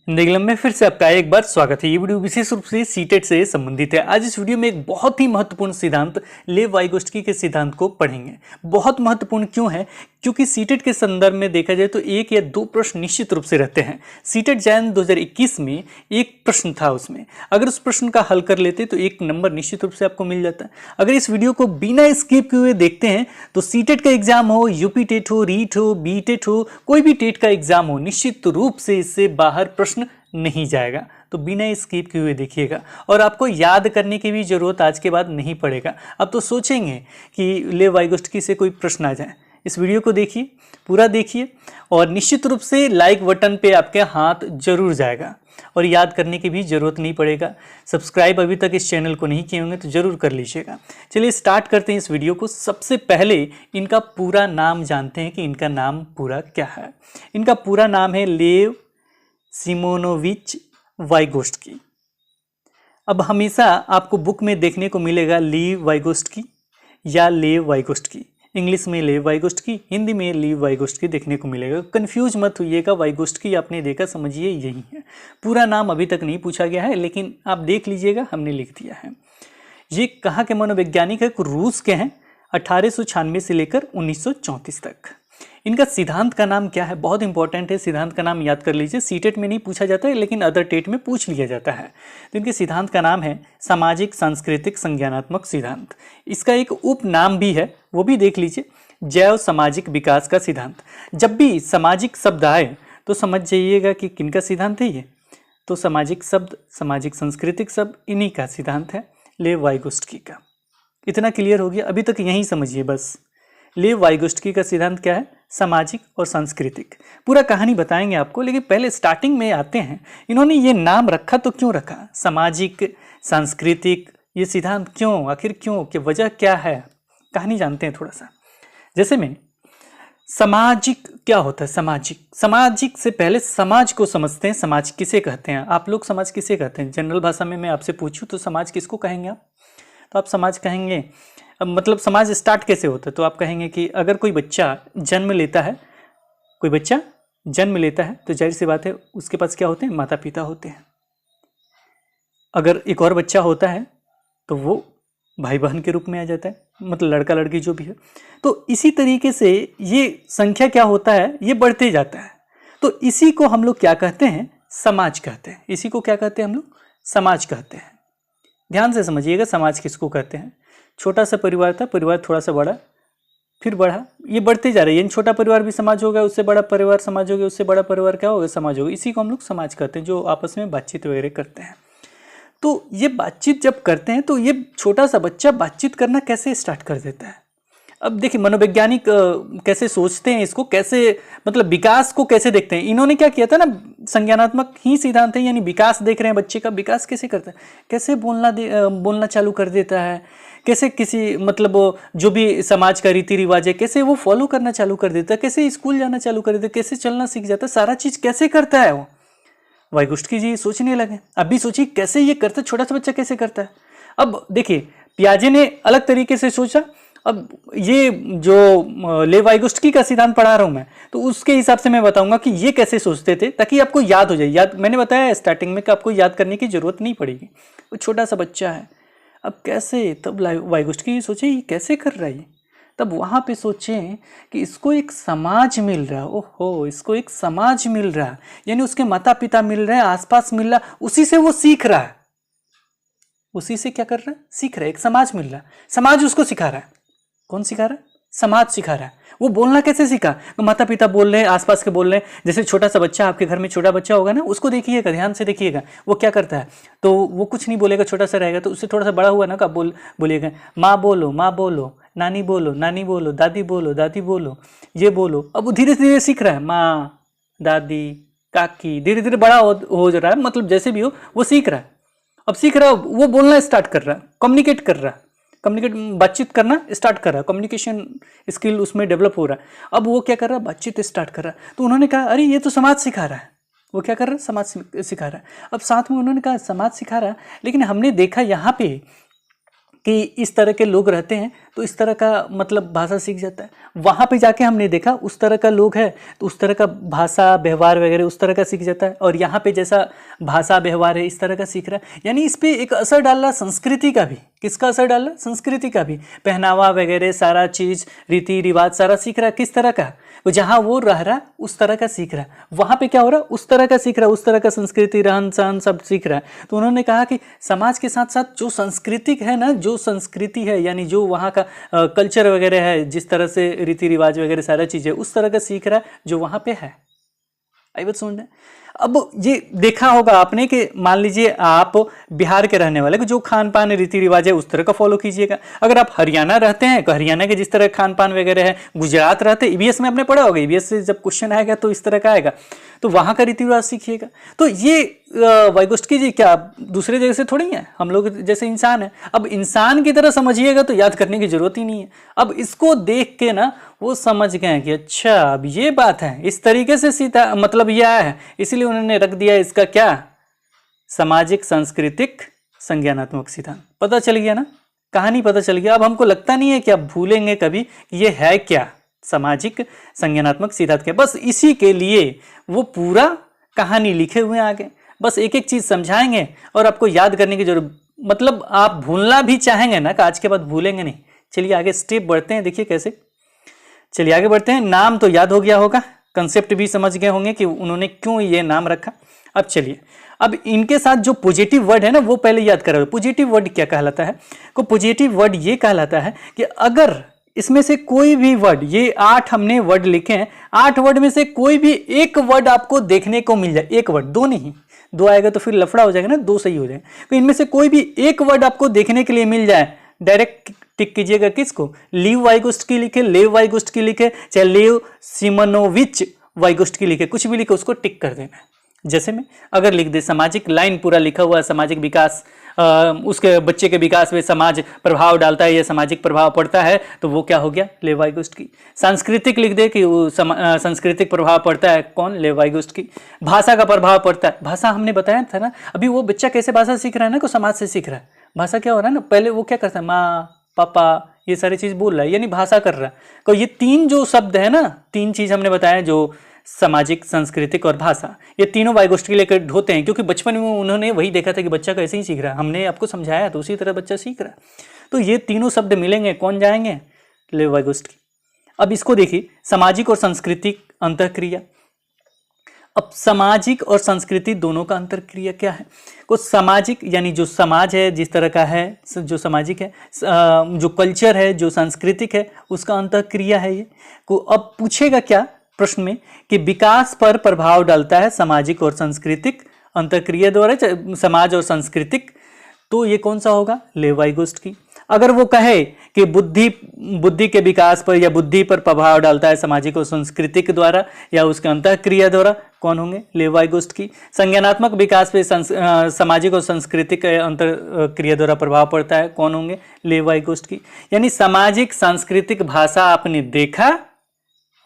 निगलम में फिर से आपका एक बार स्वागत है। ये वीडियो विशेष रूप से सीटेट से संबंधित है। आज इस वीडियो में एक बहुत ही महत्वपूर्ण सिद्धांत लेव वाइगोत्स्की के सिद्धांत को पढ़ेंगे। बहुत महत्वपूर्ण क्यों है? क्योंकि सीटेट के संदर्भ में देखा जाए तो एक या दो प्रश्न निश्चित रूप से रहते हैं। सीटेट जैन 2021 में एक प्रश्न था, उसमें अगर उस प्रश्न का हल कर लेते तो एक नंबर निश्चित रूप से आपको मिल जाता है। अगर इस वीडियो को बिना स्किप किए हुए देखते हैं तो सीटेट का एग्जाम हो, यूपी टेट हो, रीट हो, बी टेट हो, कोई भी टेट का एग्जाम हो, निश्चित रूप से इससे बाहर प्रश्न नहीं जाएगा। तो बिना स्किप किए हुए देखिएगा और आपको याद करने की भी जरूरत आज के बाद नहीं पड़ेगा। अब तो सोचेंगे कि लेव वाइगोत्स्की से कोई प्रश्न आ जाए। इस वीडियो को देखिए, पूरा देखिए और निश्चित रूप से लाइक बटन पे आपके हाथ जरूर जाएगा और याद करने की भी जरूरत नहीं पड़ेगा। सब्सक्राइब अभी तक इस चैनल को नहीं किए होंगे तो जरूर कर लीजिएगा। चलिए स्टार्ट करते हैं इस वीडियो को। सबसे पहले इनका पूरा नाम जानते हैं कि इनका नाम पूरा क्या है। इनका पूरा नाम है लेव सिमोनोविच वाइगोत्स्की। अब हमेशा आपको बुक में देखने को मिलेगा लीव वाइगोत्स्की या लेव वाइगोत्स्की। इंग्लिश में लेव वाइगोत्स्की, हिंदी में लीव वाइगोत्स्की देखने को मिलेगा। कंफ्यूज मत होइएगा, वाइगोत्स्की आपने देखा, समझिए यही है। पूरा नाम अभी तक नहीं पूछा गया है, लेकिन आप देख लीजिएगा, हमने लिख दिया है। ये कहाँ के मनोवैज्ञानिक है? रूस के हैं। 1896 से लेकर 1934 तक। इनका सिद्धांत का नाम क्या है? बहुत इंपॉर्टेंट है, सिद्धांत का नाम याद कर लीजिए। सीटेट में नहीं पूछा जाता है, लेकिन अदर टेट में पूछ लिया जाता है। तो इनके सिद्धांत का नाम है सामाजिक सांस्कृतिक संज्ञानात्मक सिद्धांत। इसका एक उपनाम भी है, वो भी देख लीजिए, जैव सामाजिक विकास का सिद्धांत। जब भी सामाजिक शब्द आए तो समझ जाइएगा कि किनका सिद्धांत है ये। तो सामाजिक शब्द, सामाजिक सांस्कृतिक शब्द, इन्हीं का सिद्धांत है लेव वाइगोत्स्की का। इतना क्लियर हो गया? अभी तक यहीं समझिए बस। लेव वाइगोत्स्की का सिद्धांत क्या है? सामाजिक और सांस्कृतिक। पूरा कहानी बताएंगे आपको, लेकिन पहले स्टार्टिंग में आते हैं। इन्होंने ये नाम रखा तो क्यों रखा? सामाजिक, सांस्कृतिक, ये सिद्धांत क्यों, आखिर क्यों, कि वजह क्या है? कहानी जानते हैं थोड़ा सा। जैसे में सामाजिक क्या होता है? सामाजिक से पहले समाज को समझते हैं। समाज किसे कहते हैं? आप लोग समाज किसे कहते हैं? जनरल भाषा में मैं आपसे पूछूं तो समाज किसको कहेंगे आप? तो आप समाज कहेंगे, मतलब समाज स्टार्ट कैसे होता है? तो आप कहेंगे कि अगर कोई बच्चा जन्म लेता है, कोई बच्चा जन्म लेता है तो जाहिर सी बात है उसके पास क्या होते हैं? माता पिता होते हैं। अगर एक और बच्चा होता है तो वो भाई बहन के रूप में आ जाता है, मतलब लड़का लड़की जो भी है। तो इसी तरीके से ये संख्या क्या होता है? ये बढ़ते जाता है। तो इसी को हम लोग क्या कहते हैं? समाज कहते हैं। इसी को क्या कहते हैं हम लोग? समाज कहते हैं। ध्यान से समझिएगा, समाज किसको कहते हैं? छोटा सा परिवार था, परिवार थोड़ा सा बढ़ा, फिर बढ़ा, ये बढ़ते जा रहे हैं। छोटा परिवार भी समाज होगा, उससे बड़ा परिवार समाज होगा, उससे बड़ा परिवार क्या होगा? समाज होगा। इसी को हम लोग समाज कहते हैं, जो आपस में बातचीत वगैरह करते हैं। तो ये बातचीत जब करते हैं तो ये छोटा सा बच्चा बातचीत करना कैसे स्टार्ट कर देता है? अब देखिए मनोवैज्ञानिक कैसे सोचते हैं इसको, कैसे मतलब विकास को कैसे देखते हैं। इन्होंने क्या किया था ना, संज्ञानात्मक ही सिद्धांत है, यानी विकास देख रहे हैं बच्चे का। विकास कैसे करता है? कैसे बोलना चालू कर देता है, कैसे किसी मतलब जो भी समाज का रीति रिवाज है कैसे वो फॉलो करना चालू कर देता है, कैसे स्कूल जाना चालू कर देता है, कैसे चलना सीख जाता है, सारा चीज कैसे करता है वो। वाइगोत्स्की जी सोचने लगे। अभी सोचिए कैसे ये करता है, छोटा सा बच्चा कैसे करता है। अब देखिए पियाजे ने अलग तरीके से सोचा। अब ये जो लेव वाइगोत्स्की का सिद्धांत पढ़ा रहा हूं मैं, तो उसके हिसाब से मैं बताऊंगा कि ये कैसे सोचते थे, ताकि आपको याद हो जाए। याद मैंने बताया स्टार्टिंग में कि आपको याद करने की जरूरत नहीं पड़ेगी। वो छोटा सा बच्चा है, अब कैसे, तब वाइगोत्स्की सोचे ये कैसे कर रहा है। तब वहां पे सोचें कि इसको एक समाज मिल रहा है। ओहो, इसको एक समाज मिल रहा है, यानी उसके माता पिता मिल रहे हैं, आसपास मिल रहा है, उसी से वो सीख रहा है। उसी से क्या कर रहा है? सीख रहा है। एक समाज मिल रहा है, समाज उसको सिखा रहा है। कौन सिखा रहा है? समाज सिखा रहा है। वो बोलना कैसे सीखा? तो माता पिता बोल रहे हैं, आसपास के बोल रहे हैं। जैसे छोटा सा बच्चा, आपके घर में छोटा बच्चा होगा ना, उसको देखिएगा, ध्यान से देखिएगा, वो क्या करता है। तो वो कुछ नहीं बोलेगा, छोटा सा रहेगा। तो उससे थोड़ा सा बड़ा हुआ ना, कब बोलिएगा माँ बोलो, माँ बोलो, नानी बोलो, नानी बोलो, दादी बोलो, दादी बोलो, ये बोलो। अब वो धीरे धीरे सीख रहा है, माँ, दादी, काकी, धीरे धीरे बड़ा हो जा रहा है। मतलब जैसे भी हो वो सीख रहा है। अब सीख रहा है, वो बोलना स्टार्ट कर रहा है, कम्युनिकेट कर रहा है, बातचीत करना स्टार्ट कर रहा है, कम्युनिकेशन स्किल उसमें डेवलप हो रहा है। अब वो क्या कर रहा है? बातचीत स्टार्ट कर रहा है। तो उन्होंने कहा अरे ये तो समाज सिखा रहा है। वो क्या कर रहा है? समाज सिखा रहा है। अब साथ में उन्होंने कहा समाज सिखा रहा है, लेकिन हमने देखा यहाँ पे कि इस तरह के लोग रहते हैं तो इस तरह का मतलब भाषा सीख जाता है। वहाँ पे जाके हमने देखा उस तरह का लोग है तो उस तरह का भाषा व्यवहार वगैरह उस तरह का सीख जाता है, और यहाँ पे जैसा भाषा व्यवहार है इस तरह का सीख रहा है। यानी इस पे एक असर डाल रहा संस्कृति का भी। किसका असर डाल रहा? संस्कृति का भी। पहनावा वगैरह सारा चीज़, रीति रिवाज सारा सीख रहा है। किस तरह का? वो जहाँ वो रह रहा है उस तरह का सीख रहा है। वहाँ पे क्या हो रहा है? उस तरह का सीख रहा है, उस तरह का संस्कृति, रहन सहन सब सीख रहा है। तो उन्होंने कहा कि समाज के साथ साथ जो सांस्कृतिक है ना, जो संस्कृति है यानी जो वहाँ का कल्चर वगैरह है, जिस तरह से रीति रिवाज वगैरह सारा चीज़ है उस तरह का सीख रहा है जो वहाँ पे है। आई बात समझ में? अब ये देखा होगा आपने कि मान लीजिए आप बिहार के रहने वाले, जो खान पान रीति रिवाज है उस तरह का फॉलो कीजिएगा। अगर आप हरियाणा रहते हैं तो हरियाणा के जिस तरह खान पान वगैरह है, गुजरात रहते हैं, ईवीएस में आपने पढ़ा होगा, ईवीएस से जब क्वेश्चन आएगा तो इस तरह का आएगा, तो वहाँ का रीति रिवाज सीखिएगा। तो ये वाइगोस्की जी क्या दूसरे जगह से थोड़ी है, हम लोग जैसे इंसान है। अब इंसान की तरह समझिएगा तो याद करने की जरूरत ही नहीं है। अब इसको देख के ना वो समझ गए कि अच्छा अब ये बात है, इस तरीके से सीधा मतलब ये आया है, इसीलिए उन्होंने रख दिया इसका क्या, सामाजिक सांस्कृतिक संज्ञानात्मक सिद्धांत। पता चल गया ना, कहानी पता चल गया। अब हमको लगता नहीं है कि आप भूलेंगे कभी ये है क्या सामाजिक संज्ञानात्मक सिद्धांत के। बस इसी के लिए वो पूरा कहानी लिखे हुए हैं आगे, बस एक एक चीज समझाएंगे और आपको याद करने की जरूरत, मतलब आप भूलना भी चाहेंगे ना, कि आज के बाद भूलेंगे नहीं। चलिए आगे स्टेप बढ़ते हैं, देखिए कैसे। चलिए आगे बढ़ते हैं। नाम तो याद हो गया होगा, कंसेप्ट भी समझ गए होंगे कि उन्होंने क्यों ये नाम रखा। अब चलिए, अब इनके साथ जो पॉजिटिव वर्ड है ना वो पहले याद करो। पॉजिटिव वर्ड क्या कहलाता है? को पॉजिटिव वर्ड ये कहलाता है कि अगर इसमें से कोई भी वर्ड, ये 8 हमने वर्ड लिखे हैं, 8 वर्ड में से कोई भी एक वर्ड आपको देखने को मिल जाए, एक वर्ड, दो नहीं, दो आएगा तो फिर लफड़ा हो जाएगा ना, दो सही हो जाएगा। तो इनमें से कोई भी एक वर्ड आपको देखने के लिए मिल जाए, डायरेक्ट टिक कीजिएगा। किसको? लीव वाइगोस्की लिखे, लेव वाइगोस्की लिखे, चाहे लेव सिमोनोविच वाइगोस्की लिखे, कुछ भी लिखे उसको टिक कर देना। जैसे में अगर लिख दे सामाजिक, लाइन पूरा लिखा हुआ है, सामाजिक विकास, उसके बच्चे के विकास में समाज प्रभाव डालता है या सामाजिक प्रभाव पड़ता है, तो वो क्या हो गया? लेव वाइगोस्की। सांस्कृतिक लिख दे कि सांस्कृतिक प्रभाव पड़ता है, कौन? लेव वाइगोस्की। भाषा का प्रभाव पड़ता है, भाषा हमने बताया था ना, अभी वो बच्चा कैसे भाषा सीख रहा है ना, को समाज से सीख रहा है। भाषा क्या हो रहा है ना, पहले वो क्या करता है, माँ पापा ये सारी चीज बोल रहा है, यानी भाषा कर रहा है। तो ये तीन जो शब्द है ना, तीन चीज हमने बताया, जो सामाजिक, सांस्कृतिक और भाषा, ये तीनों वाइगोस्की लेकर ढोते हैं, क्योंकि बचपन में उन्होंने वही देखा था कि बच्चा कैसे ही सीख रहा है, हमने आपको समझाया तो उसी तरह बच्चा सीख रहा है। तो ये तीनों शब्द मिलेंगे, कौन जाएंगे? लेव वाइगोस्की। अब इसको देखिए, सामाजिक और सांस्कृतिक अंतःक्रिया। अब सामाजिक और संस्कृति दोनों का अंतरक्रिया क्या है? कुछ सामाजिक यानी जो समाज है जिस तरह का है, जो सामाजिक है, जो कल्चर है, जो सांस्कृतिक है, उसका अंतरक्रिया है ये को। अब पूछेगा क्या प्रश्न में कि विकास पर प्रभाव डालता है सामाजिक और सांस्कृतिक अंतरक्रिया द्वारा, समाज और सांस्कृतिक, तो ये कौन सा होगा? लेव वाइगोस्की। अगर वो कहे कि बुद्धि के विकास पर या बुद्धि पर प्रभाव डालता है सामाजिक और सांस्कृतिक द्वारा या उसके अंतःक्रिया द्वारा, कौन होंगे? लेव वाइगोस्की। संज्ञानात्मक विकास पे सामाजिक और सांस्कृतिक अंतःक्रिया द्वारा प्रभाव पड़ता है, कौन होंगे? लेव वाइगोस्की। यानी सामाजिक सांस्कृतिक भाषा आपने देखा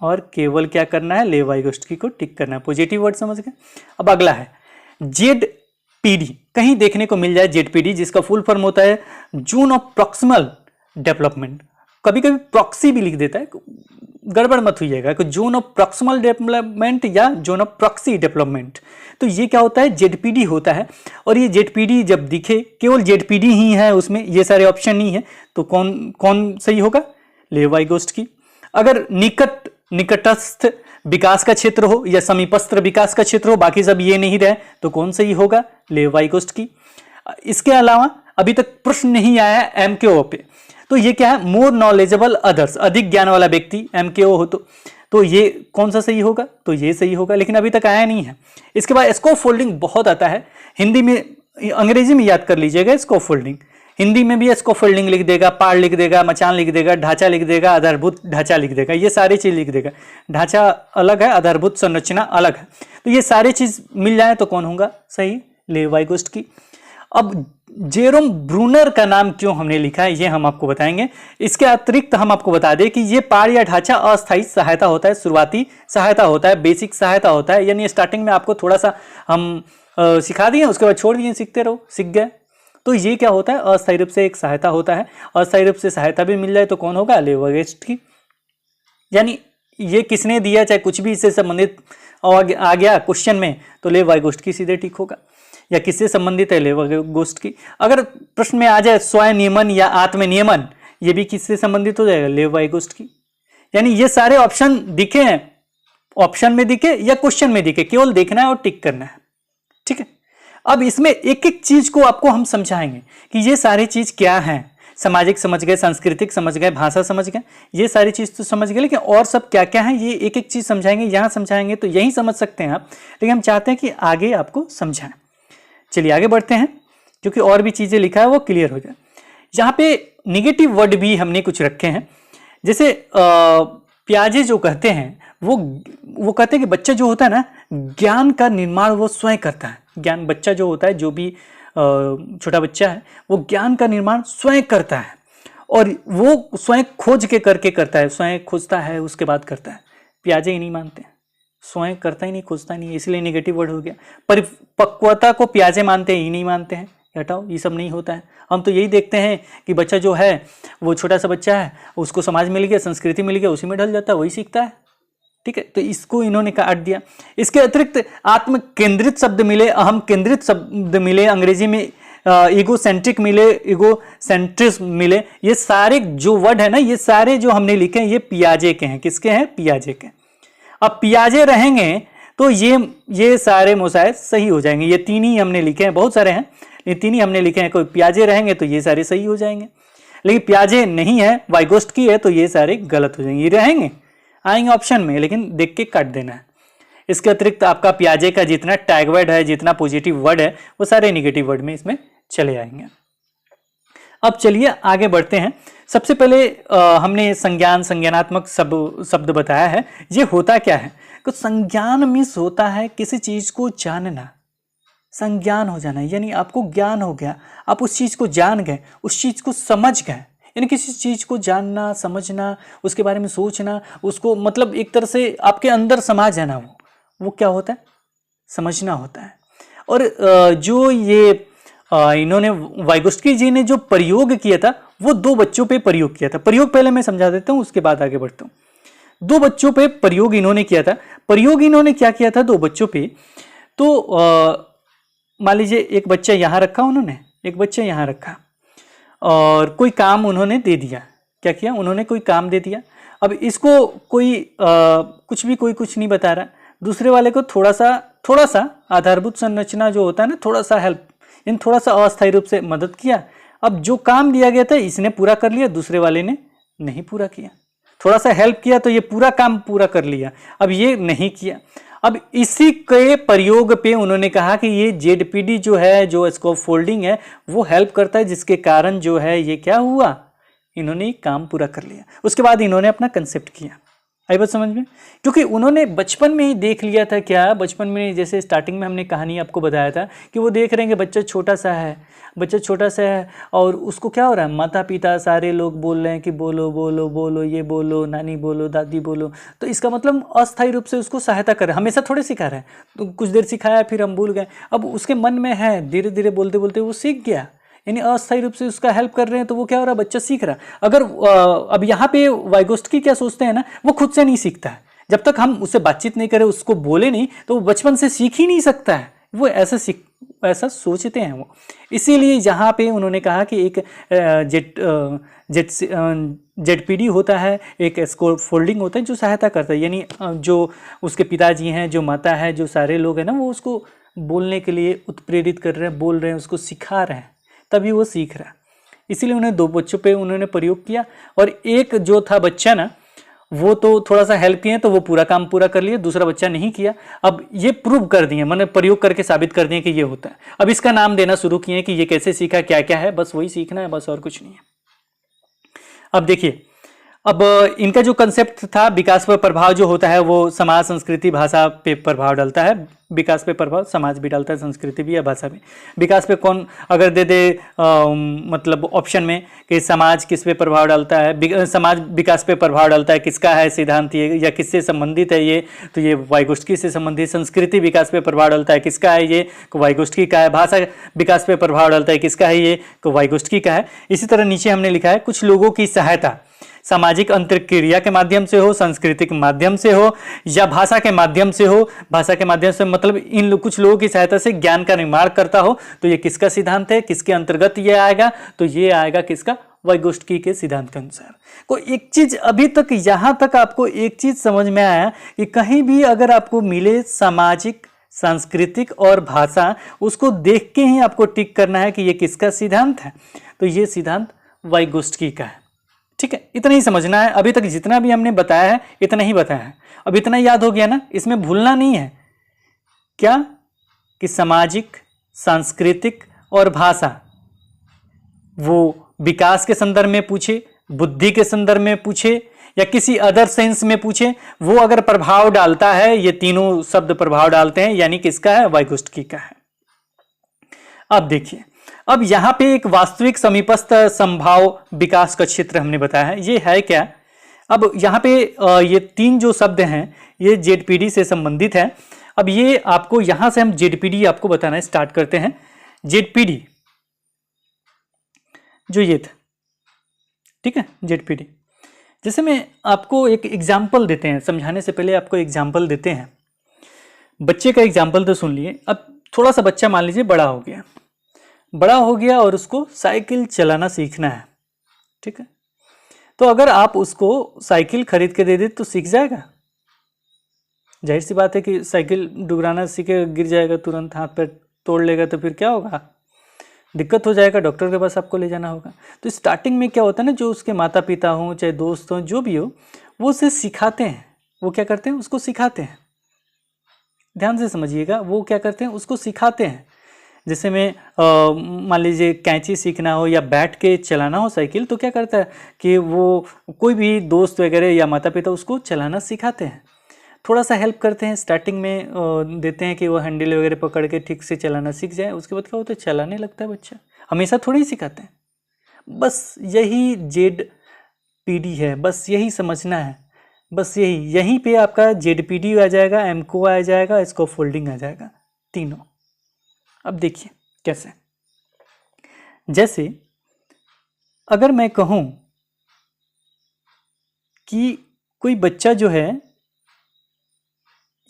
और केवल क्या करना है? लेव वाइगोस्की को टिक करना है। पॉजिटिव वर्ड समझ गए। अब अगला है जेडपीडी। कहीं देखने को मिल जाए जेडपीडी, जिसका फुल फॉर्म होता है जोन ऑफ प्रॉक्सिमल डेवलपमेंट। कभी कभी प्रॉक्सी भी लिख देता है, गड़बड़ मत हुईएगा कि जोन ऑफ प्रॉक्सिमल डेवलपमेंट या जोन ऑफ प्रॉक्सी डेवलपमेंट। तो ये क्या होता है? जेडपीडी होता है। और ये जेडपीडी जब दिखे, केवल जेडपीडी ही है उसमें, ये सारे ऑप्शन नहीं है, तो कौन सही होगा? लेव वाइगोस्की। अगर निकटस्थ विकास का क्षेत्र हो या समीपस्थ विकास का क्षेत्र हो, बाकी सब ये नहीं रहे, तो कौन सही होगा? लेव वाइगोस्की। इसके अलावा अभी तक प्रश्न नहीं आया है एमकेओ पे, तो ये क्या है? मोर नॉलेजेबल अदर्स, अधिक ज्ञान वाला व्यक्ति एमकेओ हो तो ये कौन सा सही होगा? तो ये सही होगा, लेकिन अभी तक आया नहीं है। इसके बाद स्कोप फोल्डिंग बहुत आता है हिंदी में, अंग्रेजी में याद कर लीजिएगा स्कोप फोल्डिंग। हिंदी में भी स्कोप फोल्डिंग लिख देगा, पाड़ लिख देगा, मचान लिख देगा, ढांचा लिख देगा, आधारभूत ढांचा लिख देगा, ये सारी चीज लिख देगा। ढांचा अलग है, आधारभूत संरचना अलग है, तो ये सारी चीज मिल जाए तो कौन होगा सही? लेव वाइगोस्की। अब जेरोम ब्रूनर का नाम क्यों हमने लिखा है ये हम आपको बताएंगे। इसके अतिरिक्त हम आपको बता दें कि ये पाड़ या ढांचा अस्थायी सहायता होता है, शुरुआती सहायता होता है, बेसिक सहायता होता है, यानी स्टार्टिंग में आपको थोड़ा सा हम सिखा दिए, उसके बाद छोड़ दिए, सीखते रहो, सीख गए। तो ये क्या होता है, अस्थायी रूप से एक सहायता होता है। अस्थायी रूप से सहायता भी मिल जाए तो कौन होगा, लेवागोस्की की। यानी ये किसने दिया, चाहे कुछ भी इससे संबंधित आ गया क्वेश्चन में तो लेवागोस्की सीधे ठीक होगा। या किससे संबंधित है, लेवागोस्की। अगर प्रश्न में आ जाए स्वयं नियमन या आत्मनियमन, ये भी किससे संबंधित हो जाएगा, लेवागोस्की। यानी ये सारे ऑप्शन दिखे हैं, ऑप्शन में दिखे या क्वेश्चन में दिखे, केवल देखना है और टिक करना है। ठीक है, अब इसमें एक एक चीज को आपको हम समझाएंगे कि ये सारी चीज क्या है। सामाजिक समझ गए, सांस्कृतिक समझ गए, भाषा समझ गए, ये सारी चीज तो समझ गए, लेकिन और सब क्या क्या है ये एक एक चीज समझाएंगे। यहां समझाएंगे तो यही समझ सकते हैं आप, लेकिन हम चाहते हैं कि आगे आपको समझाएं। चलिए आगे बढ़ते हैं, क्योंकि और भी चीजें लिखा है वो क्लियर हो जाए। यहाँ पे निगेटिव वर्ड भी हमने कुछ रखे हैं, जैसे पियाजे जो कहते हैं वो कहते हैं कि बच्चा जो होता है ना, ज्ञान का निर्माण वो स्वयं करता है। ज्ञान, बच्चा जो होता है, जो भी छोटा बच्चा है, वो ज्ञान का निर्माण स्वयं करता है, और वो स्वयं खोज के करके करता है, स्वयं खोजता है उसके बाद करता है। पियाजे ही नहीं मानते, स्वयं करता ही नहीं, खोजता नहीं, इसलिए नेगेटिव वर्ड हो गया। परिपक्वता को पियाजे मानते ही नहीं मानते हैं, हटाओ, ये सब नहीं होता है। हम तो यही देखते हैं कि बच्चा जो है वो छोटा सा बच्चा है, उसको समाज मिल गया, संस्कृति मिल गया, उसी में ढल जाता है, वही सीखता है। ठीक है, तो इसको इन्होंने काट दिया। इसके अतिरिक्त आत्म केंद्रित शब्द मिले, अहम केंद्रित शब्द मिले, अंग्रेजी में ईगोसेंट्रिक मिले, ईगोसेंट्रिज्म मिले। ये सारे जो वर्ड है ना, ये सारे जो हमने लिखे हैं, ये पियाजे के हैं। किसके हैं, पियाजे के। अब पियाजे रहेंगे तो ये सारे मोसाइज सही हो जाएंगे। ये तीन ही हमने लिखे हैं, बहुत सारे हैं, ये तीन ही हमने लिखे हैं। कोई पियाजे रहेंगे तो ये सारे सही हो जाएंगे, लेकिन पियाजे नहीं है, वाइगोस्की है, तो ये सारे गलत हो जाएंगे। ये रहेंगे, आएंगे ऑप्शन में, लेकिन देख के काट देना है। इसके अतिरिक्त आपका पियाजे का जितना टैग वर्ड है, जितना पॉजिटिव वर्ड है, वो सारे निगेटिव वर्ड में इसमें चले आएंगे। अब चलिए आगे बढ़ते हैं। सबसे पहले हमने संज्ञान, संज्ञानात्मक शब्द बताया है। ये होता क्या है, तो संज्ञान मीन्स होता है किसी चीज को जानना, संज्ञान हो जाना, यानी आपको ज्ञान हो गया, आप उस चीज को जान गए, उस चीज को समझ गए। यानी किसी चीज को जानना, समझना, उसके बारे में सोचना, उसको मतलब एक तरह से आपके अंदर समा जाना, वो क्या होता है, समझना होता है। और जो ये इन्होंने वाइगोस्की जी ने जो प्रयोग किया था, वो दो बच्चों पे प्रयोग किया था। प्रयोग पहले मैं समझा देता हूँ, उसके बाद आगे बढ़ता हूँ। दो बच्चों पे प्रयोग इन्होंने किया था। प्रयोग इन्होंने क्या किया था दो बच्चों पे, तो मान लीजिए एक बच्चा यहाँ रखा उन्होंने, एक बच्चा यहाँ रखा, और कोई काम उन्होंने दे दिया। क्या किया उन्होंने, कोई काम दे दिया। अब इसको कोई कुछ भी, कोई कुछ नहीं बता रहा, दूसरे वाले को थोड़ा सा आधारभूत संरचना जो होता है ना, थोड़ा सा हेल्प, इन थोड़ा सा अस्थायी रूप से मदद किया। अब जो काम दिया गया था इसने पूरा कर लिया, दूसरे वाले ने नहीं पूरा किया। थोड़ा सा हेल्प किया तो ये पूरा काम पूरा कर लिया, अब ये नहीं किया। अब इसी के प्रयोग पे उन्होंने कहा कि ये जेडपीडी जो है, जो स्कोप फोल्डिंग है, वो हेल्प करता है, जिसके कारण जो है ये क्या हुआ, इन्होंने काम पूरा कर लिया। उसके बाद इन्होंने अपना कंसेप्ट किया। आई बात समझ में, क्योंकि उन्होंने बचपन में ही देख लिया था। क्या बचपन में, जैसे स्टार्टिंग में हमने कहानी आपको बताया था कि वो देख रहे हैं कि बच्चा छोटा सा है, और उसको क्या हो रहा है, माता पिता सारे लोग बोल रहे हैं कि बोलो बोलो बोलो, ये बोलो, नानी बोलो, दादी बोलो, तो इसका मतलब अस्थायी रूप से उसको सहायता कर रहे हैं। हमेशा थोड़े सिखा रहे हैं, तो कुछ देर सिखाया फिर हम भूल गए। अब उसके मन में है, धीरे धीरे बोलते बोलते वो सीख गया, यानी अस्थायी रूप से उसका हेल्प कर रहे हैं, तो वो क्या हो रहा है, बच्चा सीख रहा है। अगर अब यहाँ पे वाइगोस्की क्या सोचते हैं ना, वो खुद से नहीं सीखता है। जब तक हम उससे बातचीत नहीं करें, उसको बोले नहीं, तो वो बचपन से सीख ही नहीं सकता है। वो ऐसा सोचते हैं वो। इसीलिए यहाँ पे उन्होंने कहा कि एक जेडपीडी होता है, एक स्कोप फोल्डिंग होता है जो सहायता करता है। यानी जो उसके पिताजी हैं, जो माता है, जो सारे लोग हैं ना, वो उसको बोलने के लिए उत्प्रेरित कर रहे हैं, बोल रहे हैं, उसको सिखा रहे हैं, तभी वो सीख रहा है। इसीलिए उन्हें दो बच्चों पे उन्होंने प्रयोग किया, और एक जो था बच्चा ना, वो तो थोड़ा सा हेल्प किए तो वो पूरा काम पूरा कर लिया, दूसरा बच्चा नहीं किया। अब ये प्रूव कर दिए, मैंने प्रयोग करके साबित कर दिए कि ये होता है। अब इसका नाम देना शुरू किए कि ये कैसे सीखा, क्या क्या है, बस वही सीखना है, बस और कुछ नहीं है। अब देखिए, अब इनका जो कंसेप्ट था, विकास पर प्रभाव जो होता है वो समाज, संस्कृति, भाषा पे प्रभाव डालता है। विकास पे प्रभाव समाज भी डालता है, संस्कृति भी या भाषा भी। विकास पे कौन अगर दे दे मतलब ऑप्शन में कि समाज किस पे प्रभाव डालता है, समाज विकास पे प्रभाव डालता है, किसका है सिद्धांत ये या किससे संबंधित है ये, तो ये वाइगोत्स्की से संबंधित। संस्कृति विकास पे प्रभाव डालता है, किसका है ये, वाइगोत्स्की का है। भाषा विकास पे प्रभाव डालता है, किसका है ये, वाइगोत्स्की का है। इसी तरह नीचे हमने लिखा है कुछ लोगों की सहायता सामाजिक अंतरक्रिया के माध्यम से हो, सांस्कृतिक माध्यम से हो या भाषा के माध्यम से हो। भाषा के माध्यम से मतलब इन कुछ लोगों की सहायता से ज्ञान का निर्माण करता हो, तो ये किसका सिद्धांत है, किसके अंतर्गत ये आएगा, तो ये आएगा किसका, वाइगोत्स्की के सिद्धांत के अनुसार। को एक चीज अभी तक यहाँ तक आपको एक चीज समझ में आया कि कहीं भी अगर आपको मिले सामाजिक, सांस्कृतिक और भाषा, उसको देख के ही आपको टिक करना है कि ये किसका सिद्धांत है, तो ये सिद्धांत वाइगोत्स्की का है। ठीक है, इतना ही समझना है। अभी तक जितना भी हमने बताया है इतना ही बताया है। अब इतना याद हो गया ना, इसमें भूलना नहीं है क्या कि सामाजिक, सांस्कृतिक और भाषा वो विकास के संदर्भ में पूछे, बुद्धि के संदर्भ में पूछे या किसी अदर सेंस में पूछे, वो अगर प्रभाव डालता है, ये तीनों शब्द प्रभाव डालते हैं, यानी किसका है, वाइगोत्स्की का है। अब देखिए, अब यहां पे एक वास्तविक समीपस्थ संभाव विकास का क्षेत्र हमने बताया है, ये है क्या। अब यहां पे ये तीन जो शब्द हैं ये जेडपीडी से संबंधित है। अब ये आपको यहां से हम जेडपीडी आपको बताना स्टार्ट करते हैं। जेडपीडी जो ये था, ठीक है, जेडपीडी। जैसे मैं आपको एक एग्जाम्पल देते हैं, समझाने से पहले आपको एग्जाम्पल देते हैं। बच्चे का एग्जाम्पल तो सुन लिए। अब थोड़ा सा बच्चा मान लीजिए बड़ा हो गया और उसको साइकिल चलाना सीखना है, ठीक है। तो अगर आप उसको साइकिल खरीद के दे दे तो सीख जाएगा। जाहिर सी बात है कि साइकिल डुगराना सीखे, गिर जाएगा, तुरंत हाथ पैर तोड़ लेगा, तो फिर क्या होगा, दिक्कत हो जाएगा, डॉक्टर के पास आपको ले जाना होगा। तो स्टार्टिंग में क्या होता है ना, जो उसके माता पिता हों चाहे दोस्त हों जो भी हो, वो उसे सिखाते हैं। वो क्या करते हैं, उसको सिखाते हैं। ध्यान से समझिएगा, वो क्या करते हैं, उसको सिखाते हैं। जैसे में मान लीजिए कैंची सीखना हो या बैठ के चलाना हो साइकिल, तो क्या करता है कि वो कोई भी दोस्त वगैरह या माता पिता उसको चलाना सिखाते हैं, थोड़ा सा हेल्प करते हैं। स्टार्टिंग में देते हैं कि वो हैंडल वगैरह पकड़ के ठीक से चलाना सीख जाए। उसके बाद क्या होता है, चलाने लगता है बच्चा। हमेशा थोड़ी ही सिखाते हैं। बस यही जेडपीडी है, बस यही समझना है, बस यहीं पे आपका जेडपीडी आ जाएगा, एमको आ जाएगा, स्कैफोल्डिंग आ जाएगा, तीनों। अब देखिए कैसे, जैसे अगर मैं कहूं कि कोई बच्चा जो है,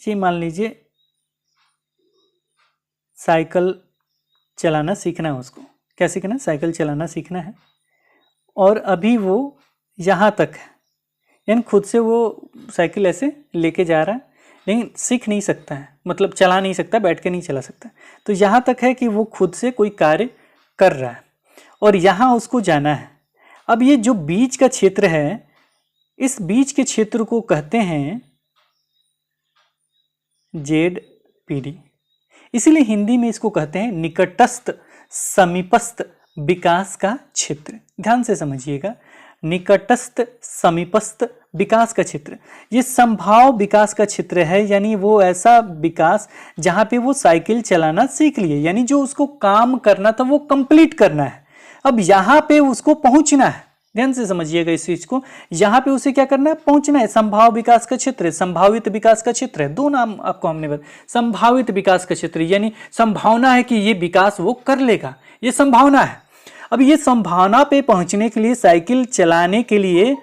ये मान लीजिए साइकिल चलाना सीखना है, उसको क्या सीखना है, साइकिल चलाना सीखना है, और अभी वो यहाँ तक है, यानी खुद से वो साइकिल ऐसे लेके जा रहा है, लेकिन सीख नहीं सकता है, मतलब चला नहीं सकता, बैठ के नहीं चला सकता। तो यहाँ तक है कि वो खुद से कोई कार्य कर रहा है और यहाँ उसको जाना है। अब ये जो बीच का क्षेत्र है, इस बीच के क्षेत्र को कहते हैं जेडपीडी। इसीलिए हिंदी में इसको कहते हैं निकटस्थ समीपस्थ विकास का क्षेत्र। ध्यान से समझिएगा, निकटस्थ समीपस्थ विकास का क्षेत्र, ये संभाव विकास का क्षेत्र है। यानी वो ऐसा विकास जहाँ पे वो साइकिल चलाना सीख लिए, यानी जो उसको काम करना था वो कंप्लीट करना है, अब यहाँ पे उसको पहुँचना है। ध्यान से समझिएगा इस चीज को, यहाँ पे उसे क्या करना है, पहुंचना है। संभाव विकास का क्षेत्र, संभावित विकास का क्षेत्र है, दो नाम आपको हमने बताया। संभावित विकास का क्षेत्र यानी संभावना है कि ये विकास वो कर लेगा, ये संभावना है। अब ये संभावना पे पहुंचने के लिए, साइकिल चलाने के लिए,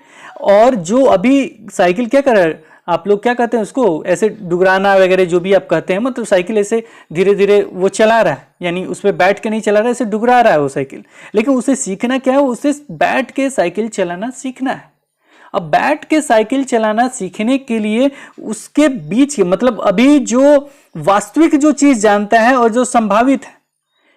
और जो अभी साइकिल क्या कर रहा है, आप लोग क्या कहते हैं उसको, ऐसे डुगराना वगैरह जो भी आप कहते हैं, मतलब साइकिल ऐसे धीरे धीरे वो चला रहा है, यानी उस पर बैठ के नहीं चला रहा है, ऐसे डुगरा रहा है वो साइकिल। लेकिन उसे सीखना क्या है, उसे बैठ के साइकिल चलाना सीखना है। अब बैठ के साइकिल चलाना सीखने के लिए उसके बीच के, मतलब अभी जो वास्तविक जो चीज जानता है और जो संभावित है,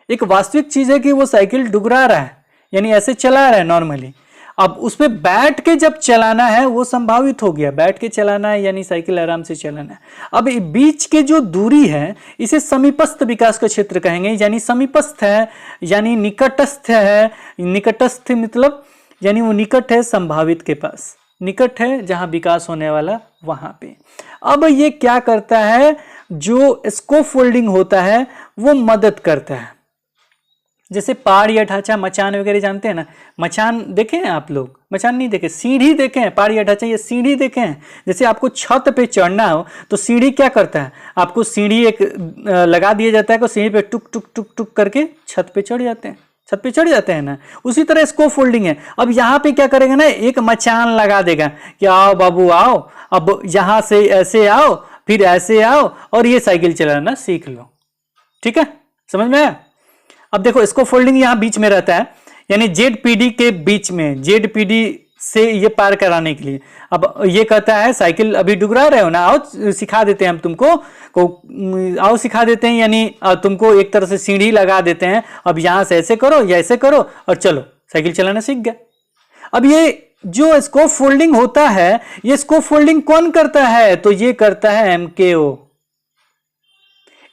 एक वास्तविक चीज है कि वो साइकिल डुगरा रहा है, यानी ऐसे चला रहा है नॉर्मली। अब उस पे बैठ के जब चलाना है वो संभावित हो गया, बैठ के चलाना है यानी साइकिल आराम से चलाना है। अब बीच के जो दूरी है इसे समीपस्थ विकास का क्षेत्र कहेंगे, यानी समीपस्थ है, यानी निकटस्थ है। निकटस्थ मतलब यानी वो निकट है संभावित के पास, निकट है जहां विकास होने वाला वहां पे। अब ये क्या करता है, जो स्कोफोल्डिंग होता है वो मदद करता है। जैसे पहाड़ या ढांचा, मचान वगैरह जानते हैं ना, मचान देखे हैं आप लोग? मचान नहीं देखे, सीढ़ी देखे हैं। पहाड़ या ढांचा ये सीढ़ी देखे हैं। जैसे आपको छत पे चढ़ना हो तो सीढ़ी क्या करता है, आपको सीढ़ी एक लगा दिया जाता है, को सीढ़ी पे टुक टुक टुक टुक करके छत पे चढ़ जाते हैं, छत पे चढ़ जाते हैं ना। उसी तरह स्कोफोल्डिंग है। अब यहाँ पे क्या करेगा ना, एक मचान लगा देगा कि आओ बाबू आओ, अब यहाँ से ऐसे आओ, फिर ऐसे आओ और ये साइकिल चलाना सीख लो। ठीक है, समझ में आया? अब देखो स्कोफोल्डिंग यहाँ बीच में रहता है, यानी जेडपीडी के बीच में, जेडपीडी से ये पार कराने के लिए। अब ये कहता है साइकिल अभी डुगरा रहे हो ना, आओ सिखा देते हैं हम तुमको, आओ सिखा देते हैं, यानी तुमको एक तरह से सीढ़ी लगा देते हैं। अब यहां से ऐसे करो या ऐसे करो और चलो साइकिल चलाना सीख गया। अब ये जो स्कोफोल्डिंग होता है, ये स्कोफोल्डिंग कौन करता है, तो ये करता है एमकेओ।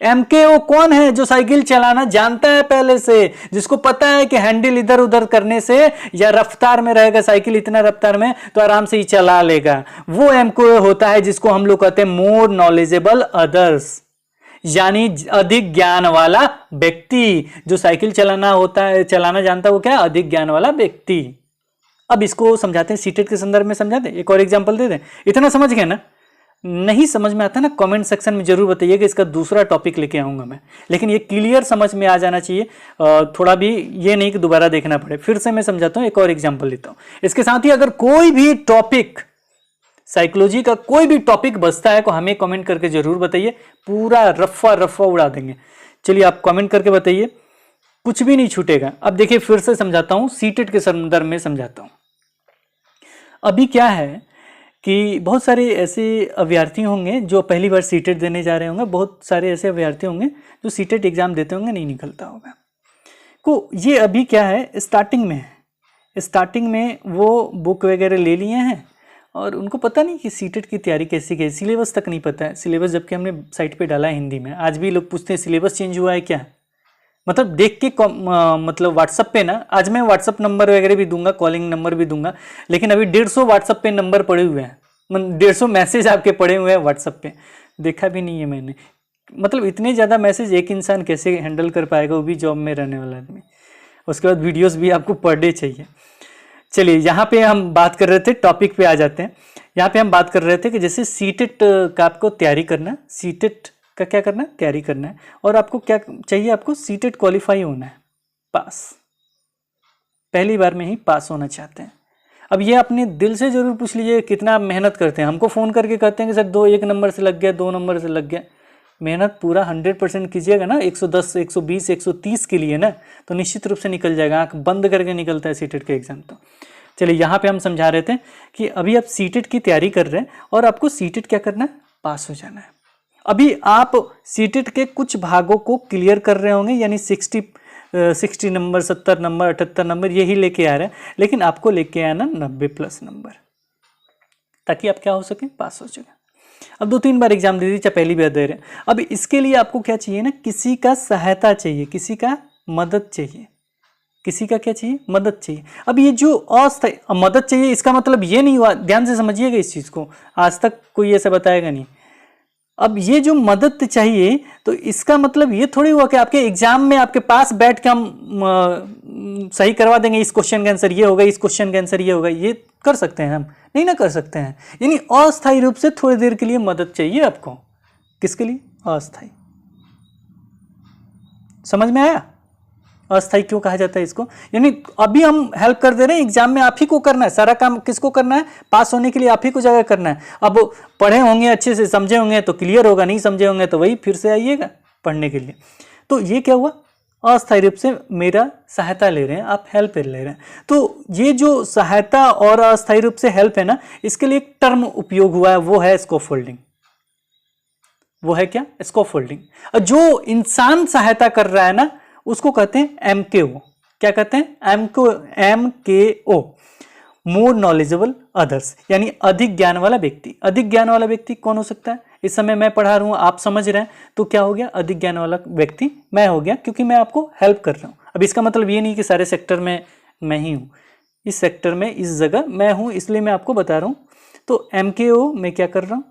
एमकेओ कौन है, जो साइकिल चलाना जानता है पहले से, जिसको पता है कि हैंडल इधर उधर करने से या रफ्तार में रहेगा साइकिल इतना रफ्तार में तो आराम से ही चला लेगा। वो एमकेओ होता है जिसको हम लोग कहते हैं मोर नॉलेजेबल अदर्स, यानी अधिक ज्ञान वाला व्यक्ति। जो साइकिल चलाना होता है, चलाना जानता है, वो क्या है, अधिक ज्ञान वाला व्यक्ति। अब इसको समझाते हैं, सीटेट के संदर्भ में समझाते हैं। एक और एग्जांपल दे दें, इतना समझ गए ना? नहीं समझ में आता ना, कमेंट सेक्शन में जरूर बताइएगा, इसका दूसरा टॉपिक लेके आऊंगा मैं। लेकिन ये क्लियर समझ में आ जाना चाहिए, थोड़ा भी ये नहीं कि दोबारा देखना पड़े। फिर से मैं समझाता हूँ, एक और एग्जांपल लेता हूँ। इसके साथ ही अगर कोई भी टॉपिक, साइकोलॉजी का कोई भी टॉपिक बचता है को हमें कमेंट करके जरूर बताइए, पूरा रफ्फा रफ्फा उड़ा देंगे। चलिए आप कमेंट करके बताइए, कुछ भी नहीं छूटेगा। अब देखिए फिर से समझाता हूँ, सीटेट के संदर्भ में समझाता हूँ। अभी क्या है कि बहुत सारे ऐसे अभ्यर्थी होंगे जो पहली बार सीटेट देने जा रहे होंगे, बहुत सारे ऐसे अभ्यर्थी होंगे जो सीटेट एग्जाम देते होंगे, नहीं निकलता होगा को। ये अभी क्या है, स्टार्टिंग में है। स्टार्टिंग में वो बुक वगैरह ले लिए हैं और उनको पता नहीं कि सीटेट की तैयारी कैसी की, सिलेबस तक नहीं पता है। सिलेबस जबकि हमने साइट पे डाला है हिंदी में। आज भी लोग पूछते हैं सिलेबस चेंज हुआ है क्या, मतलब देख के मतलब व्हाट्सअप पे ना, आज मैं व्हाट्सअप नंबर वगैरह भी दूंगा, कॉलिंग नंबर भी दूंगा, लेकिन अभी 150 व्हाट्सअप पे नंबर पड़े हुए हैं, 150 मैसेज आपके पड़े हुए हैं व्हाट्सअप पे, देखा भी नहीं है मैंने। मतलब इतने ज़्यादा मैसेज एक इंसान कैसे हैंडल कर पाएगा, वो भी जॉब में रहने वाला आदमी। उसके बाद वीडियोस भी आपको पर डे चाहिए। चलिए यहाँ पे हम बात कर रहे थे, टॉपिक पे आ जाते हैं। यहाँ पे हम बात कर रहे थे कि जैसे सीटेट का आपको तैयारी करना, सीटेट का क्या करना है, तैयारी करना है। और आपको क्या चाहिए, आपको सीटेट क्वालिफाई होना है, पास, पहली बार में ही पास होना चाहते हैं। अब ये अपने दिल से जरूर पूछ लीजिए कितना आप मेहनत करते हैं। हमको फ़ोन करके कहते हैं कि सर 1 नंबर से लग गया, 2 नंबर से लग गया। मेहनत पूरा 100% कीजिएगा ना, 110, 120, 130 के लिए ना, तो निश्चित रूप से निकल जाएगा। आंख बंद करके निकलता है सीटेट का एग्जाम। तो चलिए यहाँ पे हम समझा रहे थे कि अभी आप सीटेट की तैयारी कर रहे हैं और आपको सीटेट क्या करना है, पास हो जाना है। अभी आप सीटेट के कुछ भागों को क्लियर कर रहे होंगे, यानी 60 नंबर, 70 नंबर, 78 नंबर यही लेके आ रहे हैं, लेकिन आपको लेके आना 90+ नंबर, ताकि आप क्या हो सके, पास हो सके। अब 2-3 बार एग्जाम दे दीजिए, चाहे पहली बार दे रहे हैं। अब इसके लिए आपको क्या चाहिए ना, किसी का सहायता चाहिए, किसी का मदद चाहिए। किसी का क्या चाहिए, मदद चाहिए। अब ये जो अस्थायी मदद चाहिए, इसका मतलब ये नहीं हुआ, ध्यान से समझिएगा इस चीज़ को, आज तक कोई ऐसा बताएगा नहीं। अब ये जो मदद चाहिए, तो इसका मतलब ये थोड़ी हुआ कि आपके एग्जाम में आपके पास बैठ के हम सही करवा देंगे, इस क्वेश्चन का आंसर ये होगा, इस क्वेश्चन का आंसर ये होगा। ये कर सकते हैं हम? नहीं ना कर सकते हैं। यानी अस्थायी रूप से थोड़ी देर के लिए मदद चाहिए आपको। किसके लिए? अस्थायी। समझ में आया अस्थायी क्यों कहा जाता है इसको? यानी अभी हम हेल्प कर दे रहे हैं, एग्जाम में आप ही को करना है, सारा काम किसको करना है, पास होने के लिए आप ही को जगह करना है। अब पढ़े होंगे, अच्छे से समझे होंगे तो क्लियर होगा, नहीं समझे होंगे तो वही फिर से आइएगा पढ़ने के लिए। तो ये क्या हुआ, अस्थायी रूप से मेरा सहायता ले रहे हैं, आप हेल्प ले रहे हैं। तो ये जो सहायता और अस्थायी रूप से हेल्प है ना, इसके लिए एक टर्म उपयोग हुआ है, वो है स्कोफोल्डिंग। वो है क्या, स्कोफोल्डिंग। जो इंसान सहायता कर रहा है ना, उसको कहते हैं एमकेओ। क्या कहते हैं, एमकेओ, मोर नॉलेजेबल अदर्स, यानी अधिक ज्ञान वाला व्यक्ति। अधिक ज्ञान वाला व्यक्ति कौन हो सकता है? इस समय मैं पढ़ा रहा हूं, आप समझ रहे हैं, तो क्या हो गया, अधिक ज्ञान वाला व्यक्ति मैं हो गया, क्योंकि मैं आपको हेल्प कर रहा हूं। अब इसका मतलब ये नहीं कि सारे सेक्टर में मैं ही हूं, इस सेक्टर में, इस जगह मैं हूं, इसलिए मैं आपको बता रहा हूं। तो MKO में क्या कर रहा हूं,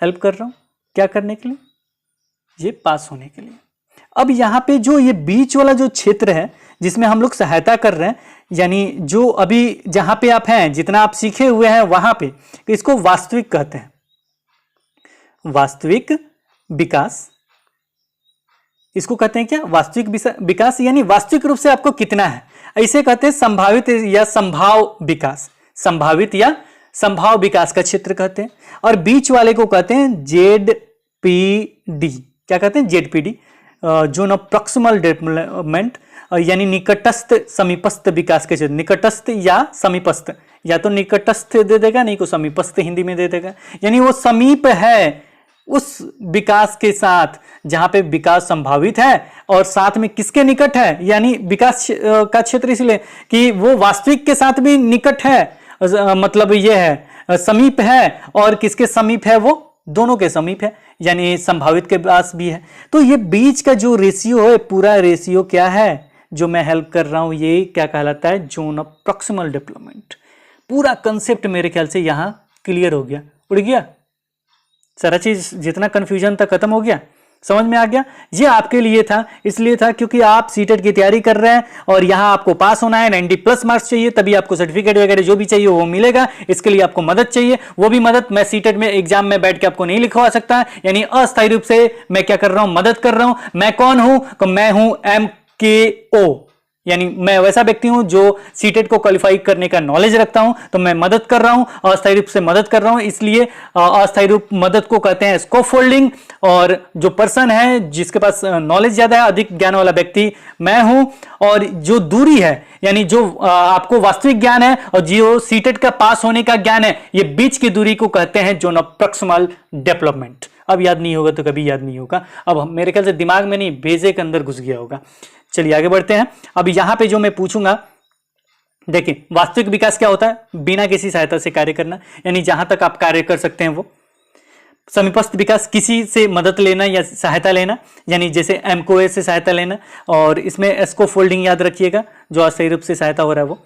हेल्प कर रहा हूं, क्या करने के लिए, ये पास होने के लिए। अब यहां पे जो ये बीच वाला जो क्षेत्र है जिसमें हम लोग सहायता कर रहे हैं, यानी जो अभी जहां पे आप हैं, जितना आप सीखे हुए हैं वहां पे, इसको वास्तविक कहते हैं, वास्तविक विकास। इसको कहते हैं क्या, वास्तविक विकास, यानी वास्तविक रूप से आपको कितना है, ऐसे कहते हैं संभावित या संभाव विकास, संभावित या संभाव विकास का क्षेत्र कहते हैं। और बीच वाले को कहते हैं ZPD, क्या कहते हैं, ZPD, zone of proximal development, यानी निकटस्थ समीपस्थ विकास के क्षेत्र। निकटस्थ या समीपस्थ, या तो निकटस्थ दे देगा, नहीं को समीपस्थ हिंदी में दे देगा, यानी वो समीप है उस विकास के साथ जहां पे विकास संभावित है, और साथ में किसके निकट है, यानी विकास का क्षेत्र इसलिए कि वो वास्तविक के साथ भी निकट है, मतलब ये है समीप है, और किसके समीप है, वो दोनों के समीप है, यानी संभावित के पास भी है। तो ये बीच का जो रेशियो है, पूरा रेशियो क्या है जो मैं हेल्प कर रहा हूं, ये क्या कहलाता है, जोन ऑफ प्रॉक्सिमल डेवलपमेंट। पूरा कंसेप्ट मेरे ख्याल से यहां क्लियर हो गया, उड़ गया सारा चीज, जितना कंफ्यूजन था खत्म हो गया, समझ में आ गया। ये आपके लिए था, इसलिए था क्योंकि आप सीटेट की तैयारी कर रहे हैं और यहां आपको पास होना है, 90+ मार्क्स चाहिए, तभी आपको सर्टिफिकेट वगैरह जो भी चाहिए वो मिलेगा। इसके लिए आपको मदद चाहिए, वो भी मदद मैं सीटेट में एग्जाम में बैठ के आपको नहीं लिखवा सकता, यानी अस्थायी रूप से मैं क्या कर रहा हूं, मदद कर रहा हूं। मैं कौन हूं, तो मैं हूं MKO, यानी मैं वैसा व्यक्ति हूं जो सीटेट को क्वालिफाई करने का नॉलेज रखता हूं, तो मैं मदद कर रहा हूं, अस्थायी रूप से मदद कर रहा हूं, इसलिए अस्थायी रूप मदद को कहते हैं स्कोफोल्डिंग। और जो पर्सन है जिसके पास नॉलेज ज्यादा है, अधिक ज्ञान वाला व्यक्ति मैं हूं, और जो दूरी है, यानी जो आपको वास्तविक ज्ञान है और जो सीटेट का पास होने का ज्ञान है, ये बीच की दूरी को कहते हैं जोन ऑफ प्रॉक्सिमल डेवलपमेंट। अब याद नहीं होगा तो कभी याद नहीं होगा, अब मेरे ख्याल से दिमाग में नहीं, भेजे के अंदर घुस गया होगा। चलिए आगे बढ़ते हैं। अब यहां पे जो मैं पूछूंगा, देखिए वास्तविक विकास क्या होता है, बिना किसी सहायता से कार्य करना, यानी जहां तक आप कार्य कर सकते हैं वो। समीपस्थ विकास, किसी से मदद लेना या सहायता लेना, यानी जैसे MKO से सहायता लेना, और इसमें स्कोफोल्डिंग याद रखिएगा, जो अस्थायी रूप से सहायता हो रहा है वो।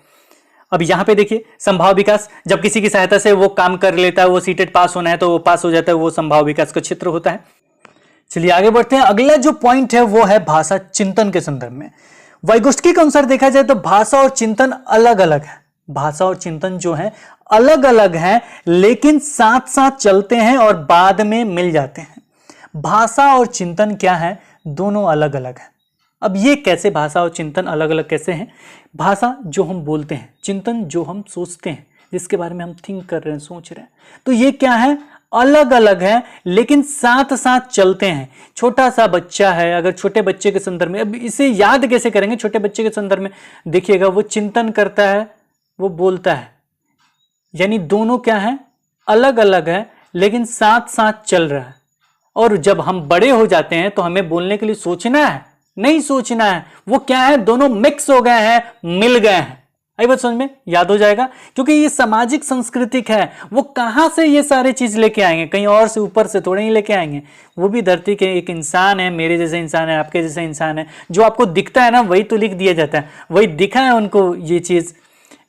अब यहां पे देखिए संभाव विकास, जब किसी की सहायता से वो काम कर लेता है, वो सीटेट पास होना है तो वो पास हो जाता है, वो संभाव विकास का क्षेत्र होता है। चलिए आगे बढ़ते हैं। अगला जो पॉइंट है वो है भाषा चिंतन के संदर्भ में। वाइगोस्टकी के अनुसार देखा जाए तो भाषा और चिंतन अलग अलग है। भाषा और चिंतन जो है अलग अलग हैं, लेकिन साथ साथ चलते हैं और बाद में मिल जाते हैं। भाषा और चिंतन क्या है, दोनों अलग अलग है। अब ये कैसे भाषा और चिंतन अलग अलग कैसे हैं? भाषा जो हम बोलते हैं, चिंतन जो हम सोचते हैं, जिसके बारे में हम थिंक कर रहे हैं, सोच रहे हैं, तो ये क्या है, अलग अलग है लेकिन साथ साथ चलते हैं। छोटा सा बच्चा है, अगर छोटे बच्चे के संदर्भ में, अब इसे याद कैसे करेंगे, छोटे बच्चे के संदर्भ में देखिएगा, वो चिंतन करता है, वो बोलता है, यानी दोनों क्या है, अलग अलग है लेकिन साथ साथ चल रहा है। और जब हम बड़े हो जाते हैं तो हमें बोलने के लिए सोचना है, नहीं सोचना है, वो क्या है, दोनों मिक्स हो गए हैं, मिल गए हैं। आई बात समझ में, याद हो जाएगा, क्योंकि ये सामाजिक सांस्कृतिक है। वो कहां से ये सारे चीज लेके आएंगे, कहीं और से ऊपर से थोड़े ही लेके आएंगे। वो भी धरती के एक इंसान है, मेरे जैसे इंसान है, आपके जैसे इंसान है। जो आपको दिखता है ना, वही तो लिख दिया जाता है, वही दिखा है उनको ये चीज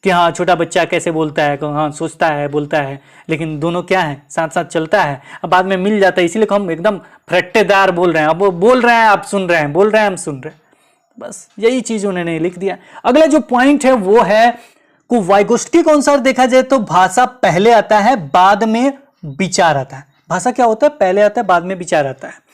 कि हाँ छोटा बच्चा कैसे बोलता है, हाँ सोचता है, बोलता है, लेकिन दोनों क्या है, साथ साथ चलता है, अब बाद में मिल जाता है। इसीलिए हम एकदम फरट्टेदार बोल रहे हैं, अब वो बोल रहे हैं आप सुन रहे हैं, बोल रहे हैं हम सुन रहे हैं, बस यही चीज उन्होंने लिख दिया। अगला जो पॉइंट है वो है को वाइगोस्टकी के अनुसार देखा जाए तो भाषा पहले आता है, बाद में विचार आता है। भाषा क्या होता है, पहले आता है, बाद में विचार आता है।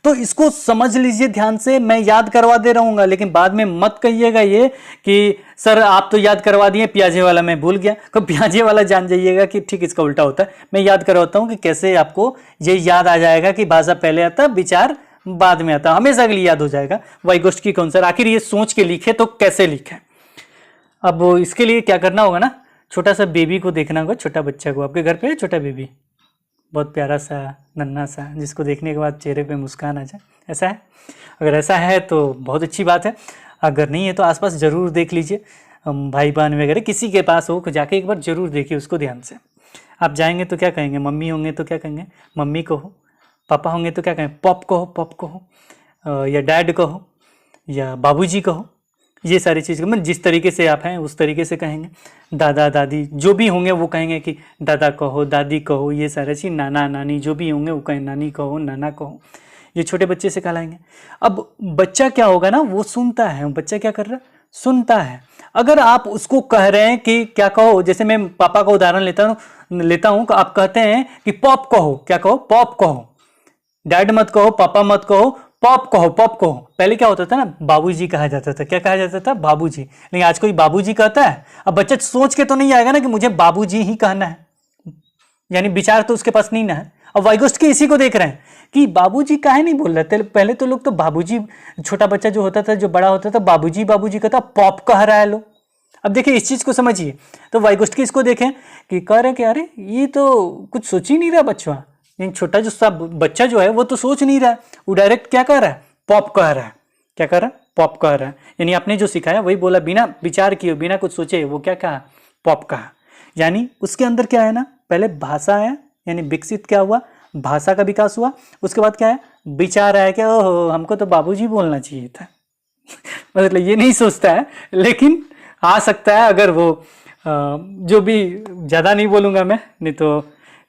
तो इसको समझ लीजिए ध्यान से, मैं याद करवा दे रहूंगा, लेकिन बाद में मत कहिएगा ये कि सर आप तो याद करवा दिए, प्याजे वाला मैं भूल गया। तो प्याजे वाला जान जाइएगा कि ठीक इसका उल्टा होता है। मैं याद करवाता हूं कि कैसे आपको ये याद आ जाएगा कि भाषा पहले आता है, विचार बाद में आता है, हमेशा के लिए याद हो जाएगा। वाइगोस्टकी के अनुसार आखिर ये सोच के लिखे तो कैसे लिखे। अब इसके लिए क्या करना होगा ना, छोटा सा बेबी को देखना होगा, छोटा बच्चा को। आपके घर पे है छोटा बेबी, बहुत प्यारा सा नन्हा सा, जिसको देखने के बाद चेहरे पे मुस्कान आ जाए, ऐसा है? अगर ऐसा है तो बहुत अच्छी बात है, अगर नहीं है तो आसपास ज़रूर देख लीजिए, भाई बहन वगैरह किसी के पास हो, जाके एक बार ज़रूर देखिए उसको ध्यान से। आप जाएंगे तो क्या कहेंगे, मम्मी होंगे तो क्या कहेंगे, मम्मी को हो, पापा होंगे तो क्या कहेंगे, पॉप को हो, पॉप को हो, या डैड को हो, या बाबूजी को हो, ये सारी चीज़ मतलब जिस तरीके से आप हैं उस तरीके से कहेंगे। दादा दादी जो भी होंगे वो कहेंगे कि दादा कहो, दादी कहो, ये सारी चीज़। नाना नानी जो भी होंगे वो कहें नानी कहो, नाना कहो। ये छोटे बच्चे से कहलाएंगे। अब बच्चा क्या होगा ना, वो सुनता है। बच्चा क्या कर रहा है, सुनता है। अगर आप उसको कह रहे हैं कि क्या कहो, जैसे मैं पापा का उदाहरण लेता हूं, आप कहते हैं कि पॉप कहो, क्या कहो, पॉप कहो। डैड मत कहो, पापा मत कहो, पॉप कहो, पॉप कहो। पहले क्या होता था ना, बाबूजी कहा जाता था। क्या कहा जाता था, बाबूजी। लेकिन आज कोई बाबूजी कहता है? अब बच्चा सोच के तो नहीं आएगा ना कि मुझे बाबूजी ही कहना है, यानी विचार तो उसके पास नहीं ना है। अब वाइगोस्टकी के इसी को देख रहे हैं कि बाबूजी काहे नहीं बोल रहे थे। पहले तो लोग तो बाबूजी, छोटा बच्चा जो होता था, जो बड़ा होता था, बाबूजी बाबूजी कहता, पॉप कह रहा है लो। अब देखिए इस चीज को समझिए। तो वाइगोस्टकी इसको देखें कि कह रहे कि अरे ये तो कुछ सोच ही नहीं रहा बच्चा। छोटा जो सा बच्चा जो है वो तो सोच नहीं रहा है, वो डायरेक्ट क्या कह रहा है, पॉप कह रहा है। क्या कह रहा है, पॉप कह रहा है। यानी आपने जो सिखाया वही बोला, बिना विचार किए, बिना कुछ सोचे, वो क्या कहा, पॉप कहा। यानी उसके अंदर क्या है ना, पहले भाषा है, यानी विकसित क्या हुआ, भाषा का विकास हुआ। उसके बाद क्या है, विचार आया कि ओहो हमको तो बाबूजी बोलना चाहिए था। मतलब ये नहीं सोचता है, लेकिन आ सकता है अगर वो जो भी, ज़्यादा नहीं बोलूँगा मैं, नहीं तो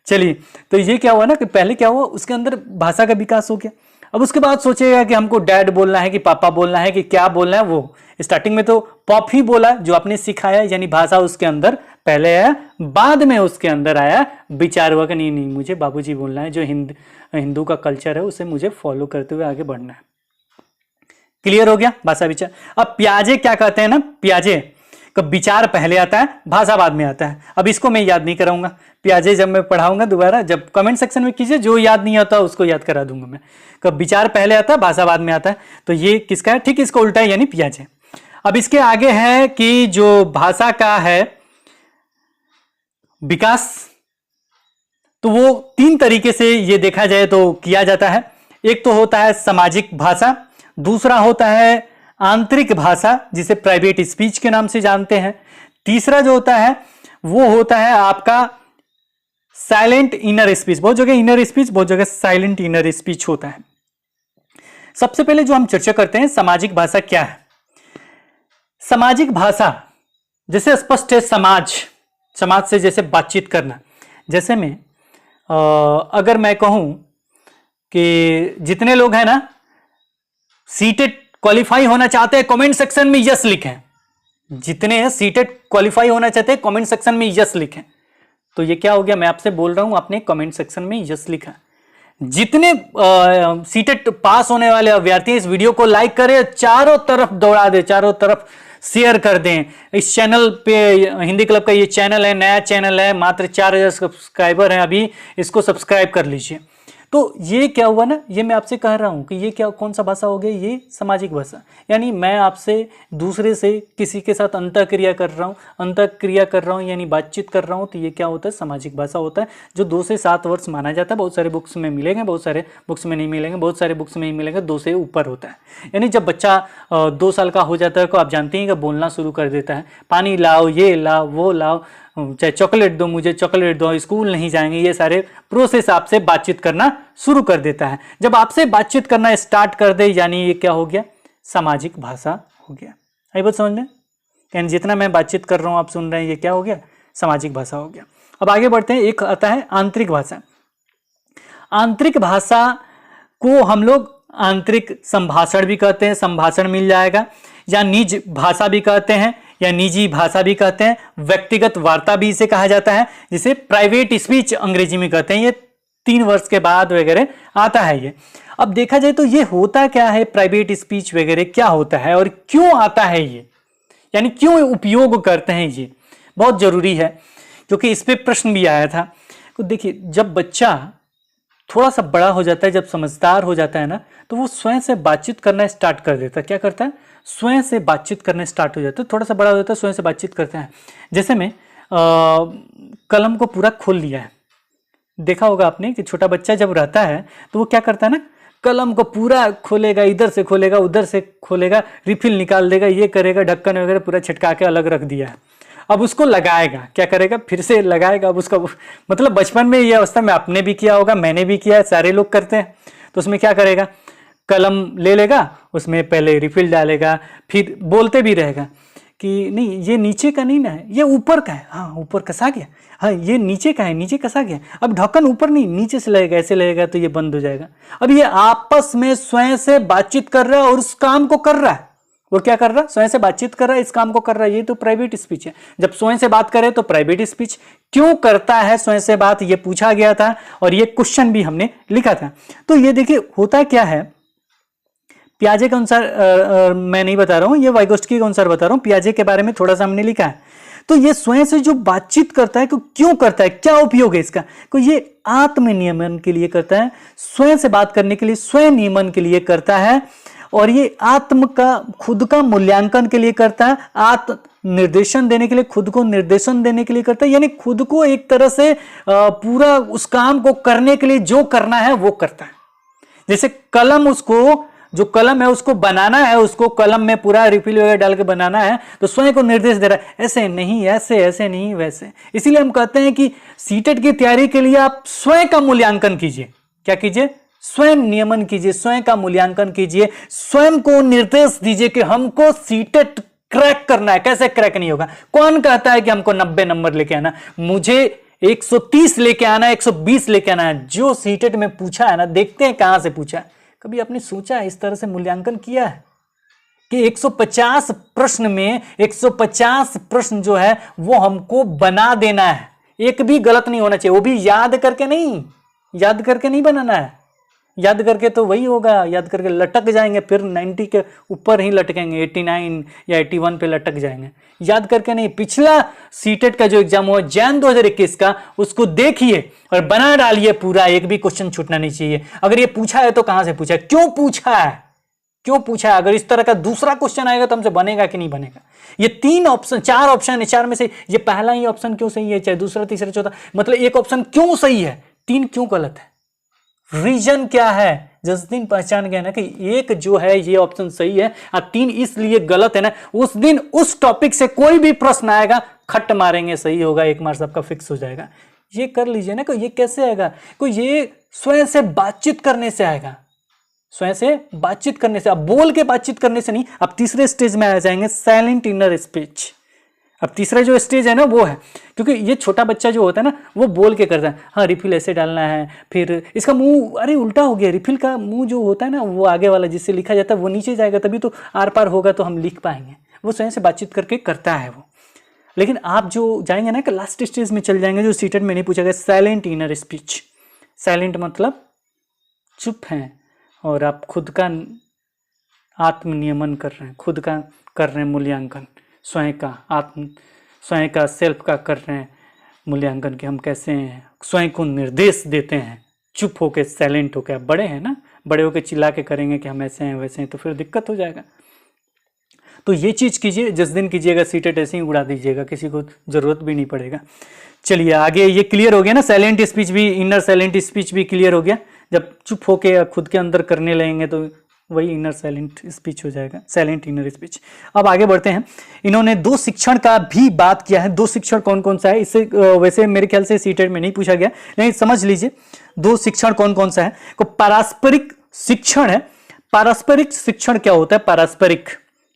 चलिए। तो ये क्या हुआ ना कि पहले क्या हुआ, उसके अंदर भाषा का विकास हो गया। अब उसके बाद सोचेगा कि हमको डैड बोलना है कि पापा बोलना है कि क्या बोलना है। वो स्टार्टिंग में तो पॉप ही बोला जो आपने सिखाया, यानी भाषा उसके अंदर पहले है, बाद में उसके अंदर आया विचार हुआ कि नहीं नहीं मुझे बाबूजी बोलना है, जो हिंदू का कल्चर है उसे मुझे फॉलो करते हुए आगे बढ़ना है। क्लियर हो गया भाषा विचार। अब प्याजे क्या कहते हैं ना, प्याजे का विचार पहले आता है, भाषा बाद में आता है। अब इसको मैं याद नहीं कराऊंगा, प्याजे जब मैं पढ़ाऊंगा दोबारा, जब कमेंट सेक्शन में कीजिए, जो याद नहीं आता उसको याद करा दूंगा मैं। कब विचार पहले आता है, भाषा बाद में आता है। तो ये किसका है, ठीक इसका उल्टा है, यानी प्याजे। अब इसके आगे है कि जो भाषा का है विकास, तो वो 3 तरीके से ये देखा जाए तो किया जाता है। एक तो होता है सामाजिक भाषा, दूसरा होता है आंतरिक भाषा जिसे प्राइवेट स्पीच के नाम से जानते हैं, तीसरा जो होता है वो होता है आपका साइलेंट इनर स्पीच। बहुत जगह इनर स्पीच, बहुत जगह साइलेंट इनर स्पीच होता है। सबसे पहले जो हम चर्चा करते हैं, सामाजिक भाषा क्या है। सामाजिक भाषा जैसे स्पष्ट है, समाज से जैसे बातचीत करना। जैसे में अगर मैं कहूं कि जितने लोग हैं ना सीटेट क्वालिफाई होना चाहते हैं, कमेंट सेक्शन में यस लिखें। जितने सीटेट क्वालिफाई होना चाहते हैं कमेंट सेक्शन में यस लिखें। तो ये क्या हो गया, मैं आपसे बोल रहा हूं, आपने कमेंट सेक्शन में यस लिखा। जितने सीटेट पास होने वाले अभ्यर्थी इस वीडियो को लाइक करें, चारों तरफ दौड़ा दे, चारों तरफ शेयर कर दें। इस चैनल पे, हिंदी क्लब का ये चैनल है, नया चैनल है, मात्र 4000 सब्सक्राइबर हैं अभी, इसको सब्सक्राइब कर लीजिए। तो ये क्या हुआ ना, ये मैं आपसे कह रहा हूँ कि ये क्या, कौन सा भाषा हो गया, ये सामाजिक भाषा। यानी मैं आपसे दूसरे से किसी के साथ अंतःक्रिया कर रहा हूँ, यानी बातचीत कर रहा हूँ। तो ये क्या होता है, सामाजिक भाषा होता है, जो 2 से 7 वर्ष माना जाता है। बहुत सारे बुक्स में मिलेंगे, बहुत सारे बुक्स में नहीं मिलेंगे, बहुत सारे बुक्स में ही मिलेंगे, 2 से ऊपर होता है। यानी जब बच्चा 2 साल का हो जाता है तो आप जानते हैं कि बोलना शुरू कर देता है, पानी लाओ, ये लाओ, वो लाओ, चाहे चॉकलेट दो, मुझे चॉकलेट दो, स्कूल नहीं जाएंगे, ये सारे प्रोसेस आपसे बातचीत करना शुरू कर देता है। जब आपसे बातचीत करना स्टार्ट कर दे, यानी ये क्या हो गया, सामाजिक भाषा हो गया। आई बात समझ में, यानी जितना मैं बातचीत कर रहा हूँ आप सुन रहे हैं, ये क्या हो गया, सामाजिक भाषा हो गया। अब आगे बढ़ते हैं, एक आता है आंतरिक भाषा। आंतरिक भाषा को हम लोग आंतरिक संभाषण भी कहते हैं, संभाषण मिल जाएगा, या निज भाषा भी कहते हैं, या निजी भाषा भी कहते हैं, व्यक्तिगत वार्ता भी इसे कहा जाता है, जिसे प्राइवेट स्पीच अंग्रेजी में कहते हैं। ये 3 वर्ष के बाद वगैरह आता है ये। अब देखा जाए तो ये होता क्या है, प्राइवेट स्पीच वगैरह क्या होता है और क्यों आता है ये, यानी क्यों उपयोग करते हैं, ये बहुत जरूरी है, क्योंकि इस पे प्रश्न भी आया था। तो देखिए, जब बच्चा थोड़ा सा बड़ा हो जाता है, जब समझदार हो जाता है ना, तो वो स्वयं से बातचीत करना स्टार्ट कर देता है। क्या करता है, स्वयं से बातचीत करना स्टार्ट हो जाता है। थोड़ा सा बड़ा हो जाता है, स्वयं से बातचीत करता है। जैसे में कलम को पूरा खोल लिया है, देखा होगा आपने कि छोटा बच्चा जब रहता है तो वो क्या करता है ना, कलम को पूरा खोलेगा, इधर से खोलेगा, उधर से खोलेगा, रिफिल निकाल देगा, ये करेगा, ढक्कन वगैरह पूरा छिटका के अलग रख दिया है। अब उसको लगाएगा, क्या करेगा, फिर से लगाएगा। अब उसका मतलब बचपन में ये अवस्था में आपने भी किया होगा, मैंने भी किया है, सारे लोग करते हैं। तो उसमें क्या करेगा, कलम ले लेगा, उसमें पहले रिफिल डालेगा, फिर बोलते भी रहेगा कि नहीं ये नीचे का नहीं ना है, ये ऊपर का है, हाँ ऊपर कसा गया, हाँ ये नीचे का है, नीचे कसा गया। अब ढक्कन ऊपर नहीं नीचे से लगेगा, ऐसे लगेगा तो ये बंद हो जाएगा। अब ये आपस में स्वयं से बातचीत कर रहा है और उस काम को कर रहा है। वो क्या कर रहा है? स्वयं से बातचीत कर रहा है, इस काम को कर रहा है। ये तो प्राइवेट स्पीच है। जब स्वयं से बात करे तो प्राइवेट स्पीच। क्यों करता है स्वयं से बात, ये पूछा गया था और ये क्वेश्चन भी हमने लिखा था। तो ये देखिए होता क्या है, पियाजे के अनुसार मैं नहीं बता रहा हूं, ये वाइगोस्की के अनुसार बता रहा हूं, पियाजे के बारे में थोड़ा सा हमने लिखा है। तो ये स्वयं से जो बातचीत करता है क्यों करता है, क्या उपयोग है इसका? ये आत्म नियमन के लिए करता है, स्वयं से बात करने के लिए, स्वयं नियमन के लिए करता है, और ये आत्म का खुद का मूल्यांकन के लिए करता है, आत्म निर्देशन देने के लिए, खुद को निर्देशन देने के लिए करता है। यानी खुद को एक तरह से पूरा उस काम को करने के लिए जो करना है वो करता है। जैसे कलम, उसको जो कलम है उसको बनाना है, उसको कलम में पूरा रिफिल वगैरह डाल के बनाना है, तो स्वयं को निर्देश दे रहा है, ऐसे नहीं, ऐसे, ऐसे नहीं, वैसे। इसीलिए हम कहते हैं कि सीटेट की तैयारी के लिए आप स्वयं का मूल्यांकन कीजिए। क्या कीजिए? स्वयं नियमन कीजिए, स्वयं का मूल्यांकन कीजिए, स्वयं को निर्देश दीजिए कि हमको सीटेट क्रैक करना है। कैसे क्रैक नहीं होगा? कौन कहता है कि हमको 90 नंबर लेके आना, मुझे 130 लेके आना है, 120 लेके आना है? जो सीटेट में पूछा है ना, देखते हैं कहां से पूछा है। कभी आपने सोचा है, इस तरह से मूल्यांकन किया है कि 150 प्रश्न में 150 प्रश्न जो है वो हमको बना देना है, एक भी गलत नहीं होना चाहिए, वो भी याद करके नहीं, याद करके नहीं बनाना है। याद करके तो वही होगा, याद करके लटक जाएंगे, फिर 90 के ऊपर ही लटकेंगे, 89 या 81 पे लटक जाएंगे। याद करके नहीं। पिछला सीटेट का जो एग्जाम हुआ जैन 2021 का, उसको देखिए और बना डालिए पूरा, एक भी क्वेश्चन छूटना नहीं चाहिए। अगर ये पूछा है तो कहां से पूछा है, क्यों पूछा है, क्यों पूछा है? अगर इस तरह का दूसरा क्वेश्चन आएगा तो हमसे बनेगा कि नहीं बनेगा? ये 3 ऑप्शन, 4 ऑप्शन है, 4 में से ये पहला ही ऑप्शन क्यों सही है, चाहे दूसरा, तीसरा, चौथा, मतलब एक ऑप्शन क्यों सही है, 3 क्यों गलत है? रीजन क्या है? जिस दिन पहचान गया ना कि एक जो है ये ऑप्शन सही है और 3 इसलिए गलत है ना, उस दिन उस टॉपिक से कोई भी प्रश्न आएगा, खट मारेंगे, सही होगा, 1 मार्क्स आपका फिक्स हो जाएगा। ये कर लीजिए ना। ये कैसे आएगा? ये स्वयं से बातचीत करने से आएगा, स्वयं से बातचीत करने से। अब बोल के बातचीत करने से नहीं। अब तीसरे स्टेज में आ जाएंगे, साइलेंट इनर स्पीच। अब तीसरा जो स्टेज है ना वो है, क्योंकि ये छोटा बच्चा जो होता है ना वो बोल के करता है, हाँ रिफिल ऐसे डालना है, फिर इसका मुंह, अरे उल्टा हो गया, रिफिल का मुंह जो होता है ना वो आगे वाला जिससे लिखा जाता है वो नीचे जाएगा, तभी तो आर पार होगा तो हम लिख पाएंगे। वो स्वयं से बातचीत करके करता है वो। लेकिन आप जो जाएंगे ना कि लास्ट स्टेज में चल जाएंगे, जो सीटेट में नहीं पूछा गया, साइलेंट इनर स्पीच। साइलेंट मतलब चुप हैं और आप खुद का आत्मनियमन कर रहे हैं, खुद का कर रहे हैं मूल्यांकन, स्वयं का सेल्फ का कर रहे हैं मूल्यांकन कि हम कैसे हैं, स्वयं को निर्देश देते हैं, चुप होके, साइलेंट होके। आप बड़े हैं ना, बड़े होके चिल्ला के करेंगे कि हम ऐसे हैं वैसे हैं तो फिर दिक्कत हो जाएगा। तो ये चीज़ कीजिए, जिस दिन कीजिएगा सीटेट ऐसे ही उड़ा दीजिएगा, किसी को ज़रूरत भी नहीं पड़ेगा। चलिए आगे, ये क्लियर हो गया ना, साइलेंट स्पीच भी, इनर साइलेंट स्पीच भी क्लियर हो गया। जब चुप होके खुद के अंदर करने लगेंगे तो वही इनर साइलेंट स्पीच हो जाएगा, साइलेंट इनर स्पीच। अब आगे बढ़ते हैं। इन्होंने 2 शिक्षण का भी बात किया है। 2 शिक्षण कौन कौन सा है, इससे वैसे मेरे ख्याल से सीटेट में नहीं पूछा गया, नहीं समझ लीजिए 2 शिक्षण कौन कौन सा है। को पारस्परिक शिक्षण है। पारस्परिक शिक्षण क्या होता है? पारस्परिक,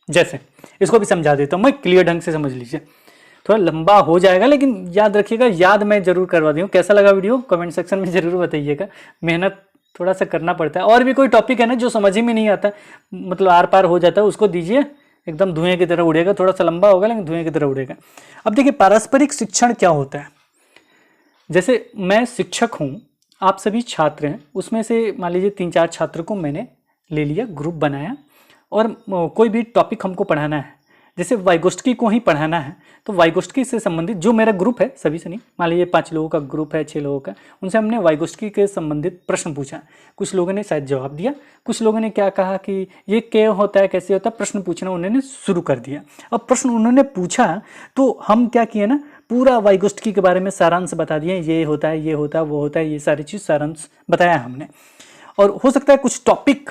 जैसे इसको भी समझा देता हूं मैं, क्लियर ढंग से समझ लीजिए। थोड़ा लंबा हो जाएगा लेकिन याद रखिएगा, याद मैं जरूर करवा दूँ। कैसा लगा वीडियो कमेंट सेक्शन में जरूर बताइएगा, मेहनत थोड़ा सा करना पड़ता है। और भी कोई टॉपिक है ना जो समझ ही में नहीं आता, मतलब आर पार हो जाता है, उसको दीजिए, एकदम धुएं की तरह उड़ेगा। थोड़ा सा लंबा होगा लेकिन धुएं की तरह उड़ेगा। अब देखिए पारस्परिक शिक्षण क्या होता है। जैसे मैं शिक्षक हूँ, आप सभी छात्र हैं, उसमें से मान लीजिए 3-4 छात्र को मैंने ले लिया, ग्रुप बनाया और कोई भी टॉपिक हमको पढ़ाना है। जैसे वाइगोस्टकी को ही पढ़ाना है तो वाइगोस्टकी से संबंधित जो मेरा ग्रुप है, सभी से नहीं, मान लीजिए 5 लोगों का ग्रुप है, 6 लोगों का, उनसे हमने वाइगोस्टकी के संबंधित प्रश्न पूछा। कुछ लोगों ने शायद जवाब दिया, कुछ लोगों ने क्या कहा कि ये क्या होता है, कैसे होता है, प्रश्न पूछना उन्होंने शुरू कर दिया। अब प्रश्न उन्होंने पूछा तो हम क्या किए ना, पूरा वाइगोस्टकी के बारे में सारांश बता दिए, ये होता है, ये होता है, वो होता है, ये सारी चीज़ सारांश बताया हमने। और हो सकता है कुछ टॉपिक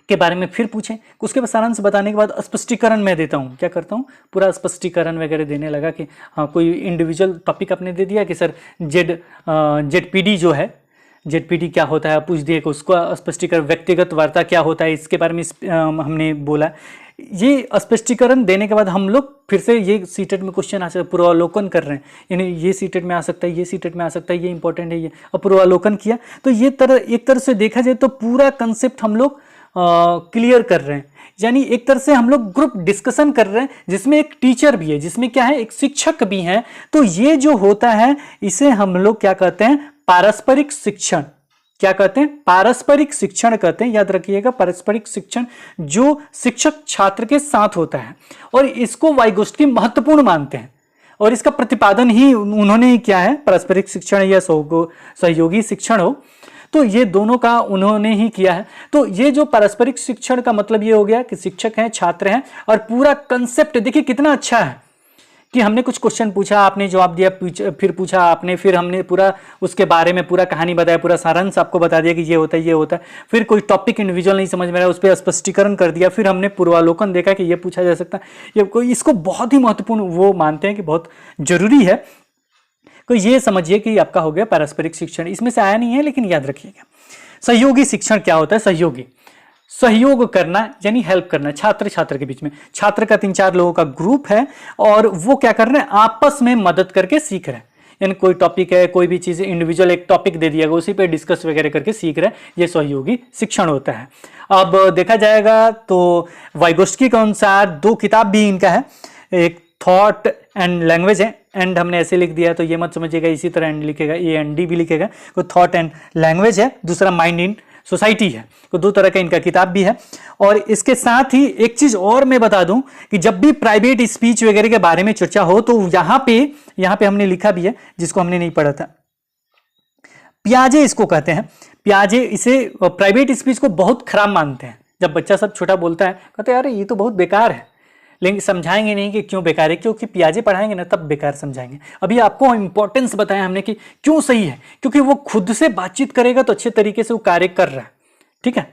के बारे में फिर पूछें, उसके बाद सारांश बताने के बाद स्पष्टीकरण मैं देता हूँ। क्या करता हूँ, पूरा स्पष्टीकरण वगैरह देने लगा कि हाँ कोई इंडिविजुअल टॉपिक आपने दे दिया कि सर जेडपीडी जो है जेडपीटी क्या होता है पूछ दिए, कि उसको स्पष्टीकरण, व्यक्तिगत वार्ता क्या होता है इसके बारे में हमने बोला। ये स्पष्टीकरण देने के बाद हम लोग फिर से ये सीटेट में क्वेश्चन आ सकता है, पूर्वावलोकन कर रहे हैं, यानी ये सीटेट में आ सकता है, ये सीटेट में आ सकता है, ये इंपॉर्टेंट है, ये और पूर्वावलोकन किया। तो ये एक तरह से देखा जाए तो पूरा कंसेप्ट हम लोग क्लियर कर रहे हैं, यानी एक तरह से हम लोग ग्रुप डिस्कशन कर रहे हैं जिसमें एक टीचर भी है, जिसमें क्या है एक शिक्षक भी है। तो ये जो होता है इसे हम लोग क्या कहते हैं, पारस्परिक शिक्षण। क्या कहते हैं, पारस्परिक शिक्षण कहते हैं, याद रखिएगा, पारस्परिक शिक्षण जो शिक्षक छात्र के साथ होता है। और इसको वाइगोस्की महत्वपूर्ण मानते हैं और इसका प्रतिपादन ही उन्होंने किया है, पारस्परिक शिक्षण या सहयोगी शिक्षण हो, तो ये दोनों का उन्होंने ही किया है। तो ये जो पारस्परिक शिक्षण का मतलब ये हो गया कि शिक्षक हैं, छात्र हैं, और पूरा कंसेप्ट देखिए कितना अच्छा है कि हमने कुछ क्वेश्चन पूछा, आपने जवाब दिया, फिर पूछा आपने, फिर हमने पूरा उसके बारे में पूरा कहानी बताया, पूरा सारांश आपको बता दिया कि ये होता है, ये होता है। फिर कोई टॉपिक इंडिविजुअल नहीं समझ में आया, उस पर स्पष्टीकरण कर दिया, फिर हमने पूर्वावलोकन देखा कि ये पूछा जा सकता है, ये कोई, इसको बहुत ही महत्वपूर्ण वो मानते हैं कि बहुत जरूरी है। तो ये समझिए कि आपका हो गया पारस्परिक शिक्षण, इसमें से आया नहीं है लेकिन याद रखिएगा। सहयोगी शिक्षण क्या होता है, सहयोगी, सहयोग करना यानी हेल्प करना, छात्र छात्र के बीच में, छात्र का 3-4 लोगों का ग्रुप है और वो क्या कर रहे हैं, आपस में मदद करके सीख रहे हैं, यानी कोई टॉपिक है, कोई भी चीज इंडिविजुअल एक टॉपिक दे दिया, उसी पे डिस्कस वगैरह करके सीख रहे हैं, ये सहयोगी शिक्षण होता है। अब देखा जाएगा तो वाइगोस्की के अनुसार 2 किताब भी इनका है, एक थॉट एंड लैंग्वेज है, एंड हमने ऐसे लिख दिया तो ये मत समझिएगा इसी तरह एंड लिखेगा, ए एंड डी भी लिखेगा, तो थॉट एंड लैंग्वेज है, दूसरा माइंड इन सोसाइटी है, तो 2 तरह का इनका किताब भी है। और इसके साथ ही एक चीज और मैं बता दूं कि जब भी प्राइवेट स्पीच वगैरह के बारे में चर्चा हो तो यहां पे हमने लिखा भी है, जिसको हमने नहीं पढ़ा था, पियाजे इसको कहते हैं। पियाजे इसे प्राइवेट स्पीच को बहुत खराब मानते हैं। जब बच्चा सब छोटा बोलता है कहते हैं अरे ये तो बहुत बेकार है, लेकिन समझाएंगे नहीं कि क्यों बेकार है, क्योंकि पियाजे पढ़ाएंगे ना तब बेकार समझाएंगे। अभी आपको इंपॉर्टेंस बताया हमने कि क्यों सही है, क्योंकि वो खुद से बातचीत करेगा तो अच्छे तरीके से वो कार्य कर रहा है, ठीक है।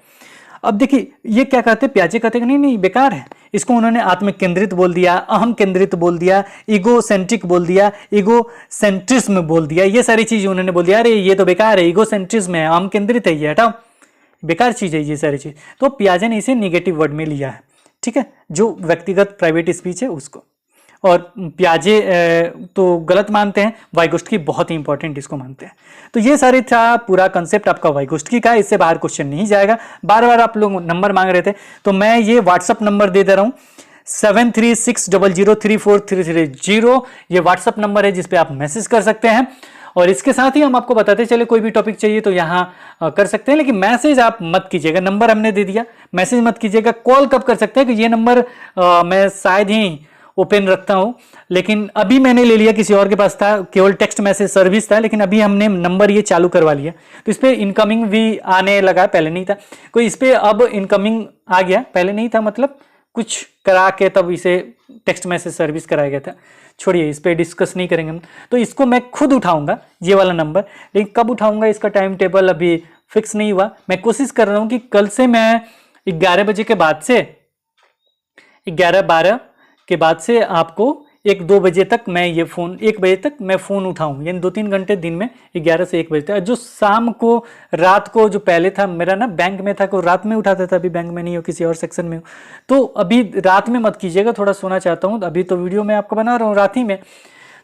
अब देखिए ये क्या कहते हैं, पियाजे कहते हैं नहीं नहीं बेकार है, इसको उन्होंने आत्म केंद्रित बोल दिया, अहम केंद्रित बोल दिया, ईगो सेंट्रिक बोल दिया, ईगो सेंट्रिज्म बोल दिया, ये सारी चीज उन्होंने बोल दिया, अरे ये तो बेकार है, ईगो सेंट्रिज्म है, अहम केंद्रित है, ये हटाओ, बेकार चीज है ये सारी चीज। तो पियाजे ने इसे निगेटिव वर्ड में लिया है, ठीक है, जो व्यक्तिगत प्राइवेट स्पीच है उसको। और पियाजे तो गलत मानते हैं, वाइगोस्की बहुत ही इंपॉर्टेंट इसको मानते हैं। तो ये सारे था पूरा कंसेप्ट आपका वाइगोस्की का, इससे बाहर क्वेश्चन नहीं जाएगा। बार बार आप लोग नंबर मांग रहे थे तो मैं ये व्हाट्सअप नंबर दे रहा हूँ 7360034330, ये व्हाट्सअप नंबर है जिसपे आप मैसेज कर सकते हैं। और इसके साथ ही हम आपको बताते चले कोई भी टॉपिक चाहिए तो यहाँ कर सकते हैं, लेकिन मैसेज आप मत कीजिएगा, नंबर हमने दे दिया, मैसेज मत कीजिएगा। कॉल कब कर सकते हैं कि ये नंबर मैं शायद ही ओपन रखता हूं, लेकिन अभी मैंने ले लिया, किसी और के पास था, केवल टेक्स्ट मैसेज सर्विस था, लेकिन अभी हमने नंबर ये चालू करवा लिया तो इस पर इनकमिंग भी आने लगा, पहले नहीं था कोई, इस पर अब इनकमिंग आ गया, पहले नहीं था, मतलब कुछ करा के तब इसे टेक्स्ट मैसेज सर्विस कराया गया था। छोड़िए इस पर डिस्कस नहीं करेंगे हम, तो इसको मैं खुद उठाऊंगा ये वाला नंबर, लेकिन कब उठाऊंगा इसका टाइम टेबल अभी फिक्स नहीं हुआ। मैं कोशिश कर रहा हूँ कि कल से मैं 11 बजे के बाद से 11-12 के बाद से आपको 1-2 बजे तक मैं ये फ़ोन, 1 बजे तक मैं फ़ोन उठाऊँ, यानी 2-3 घंटे दिन में 11 से 1 बजे तक। जो शाम को रात को जो पहले था मेरा ना बैंक में था, को रात में उठाता था, अभी बैंक में नहीं हो, किसी और सेक्शन में हो, तो अभी रात में मत कीजिएगा, थोड़ा सोना चाहता हूँ, अभी तो वीडियो मैं आपको बना रहा हूँ रात ही में।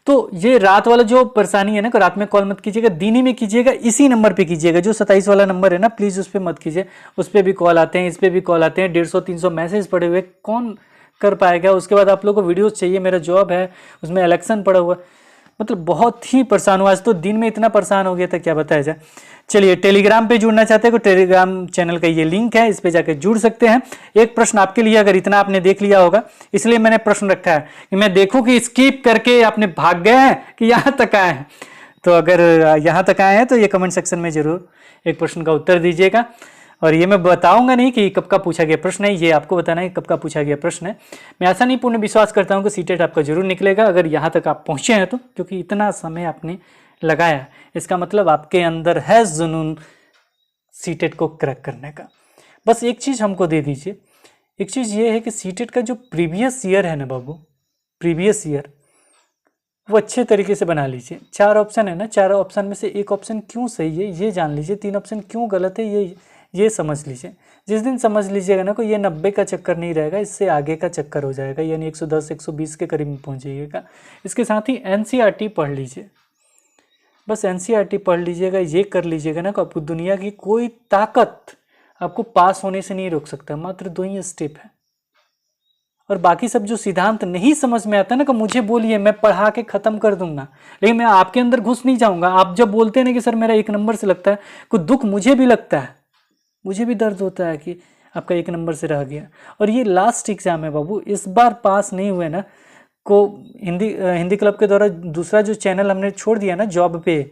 तो ये रात वाला जो परेशानी है ना, रात में कॉल मत कीजिएगा, दिन ही में कीजिएगा, इसी नंबर पे कीजिएगा, जो 27 वाला नंबर है ना, प्लीज़ उस पर मत कीजिए, उस पर भी कॉल आते हैं, इस पर भी कॉल आते हैं, 150-300 मैसेज पड़े हुए, कौन कर पाएगा। उसके बाद आप लोगों को वीडियोस चाहिए, मेरा जॉब है उसमें इलेक्शन पड़ा हुआ, मतलब बहुत ही परेशान हुआ आज तो, दिन में इतना परेशान हो गया था क्या बताया जाए। चलिए टेलीग्राम पे जुड़ना चाहते हैं तो टेलीग्राम चैनल का ये लिंक है, इस पे जाकर जुड़ सकते हैं। एक प्रश्न आपके लिए, अगर इतना आपने देख लिया होगा इसलिए मैंने प्रश्न रखा है कि मैं देखूं कि स्किप करके आपने भाग गए हैं कि यहाँ तक आए हैं। तो अगर यहाँ तक आए हैं तो ये कमेंट सेक्शन में जरूर एक प्रश्न का उत्तर दीजिएगा, और ये मैं बताऊंगा नहीं कि कब का पूछा गया प्रश्न है, ये आपको बताना है कब का पूछा गया प्रश्न है। मैं ऐसा नहीं पूर्ण विश्वास करता हूँ कि सीटेट आपका जरूर निकलेगा, अगर यहाँ तक आप पहुँचे हैं तो, क्योंकि इतना समय आपने लगाया, इसका मतलब आपके अंदर है जुनून सीटेट को क्रैक करने का। बस एक चीज़ हमको दे दीजिए, एक चीज़ ये है कि सीटेट का जो प्रीवियस ईयर है ना बाबू, प्रीवियस ईयर वो अच्छे तरीके से बना लीजिए। 4 ऑप्शन है ना, 4 ऑप्शन में से एक ऑप्शन क्यों सही है ये जान लीजिए, 3 ऑप्शन क्यों गलत है ये समझ लीजिए। जिस दिन समझ लीजिएगा ना, को ये 90 का चक्कर नहीं रहेगा, इससे आगे का चक्कर हो जाएगा, यानी 110 120 के करीब पहुँच जाइएगा। इसके साथ ही NCERT पढ़ लीजिए, बस NCERT पढ़ लीजिएगा, ये कर लीजिएगा ना, आपको दुनिया की कोई ताकत आपको पास होने से नहीं रोक सकता। मात्र 2 ही स्टेप है, और बाकी सब जो सिद्धांत नहीं समझ में आता ना, कि मुझे बोलिए, मैं पढ़ा के खत्म कर दूंगा, लेकिन मैं आपके अंदर घुस नहीं जाऊंगा। आप जब बोलते हैं ना कि सर मेरा 1 नंबर से लगता है, कुछ दुख मुझे भी लगता है, मुझे भी दर्द होता है कि आपका 1 नंबर से रह गया। और ये लास्ट एग्जाम है बाबू, इस बार पास नहीं हुए ना को हिंदी क्लब के द्वारा दूसरा जो चैनल हमने छोड़ दिया ना जॉब पे,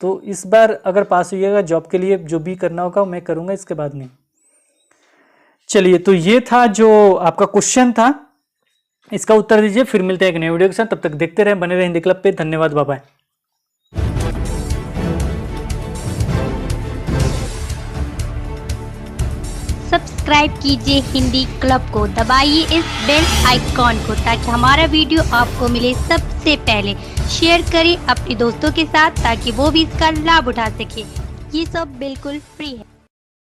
तो इस बार अगर पास होइएगा जॉब के लिए जो भी करना होगा मैं करूँगा, इसके बाद नहीं। चलिए, तो ये था जो आपका क्वेश्चन था, इसका उत्तर दीजिए। फिर मिलते हैं एक नए वीडियो के साथ, तब तक देखते रहें, बने रहें हिंदी क्लब पे। धन्यवाद, बाय बाय। सब्सक्राइब कीजिए हिंदी क्लब को, दबाइए इस बेल आइकॉन को ताकि हमारा वीडियो आपको मिले सबसे पहले। शेयर करें अपने दोस्तों के साथ ताकि वो भी इसका लाभ उठा सके। ये सब बिल्कुल फ्री है।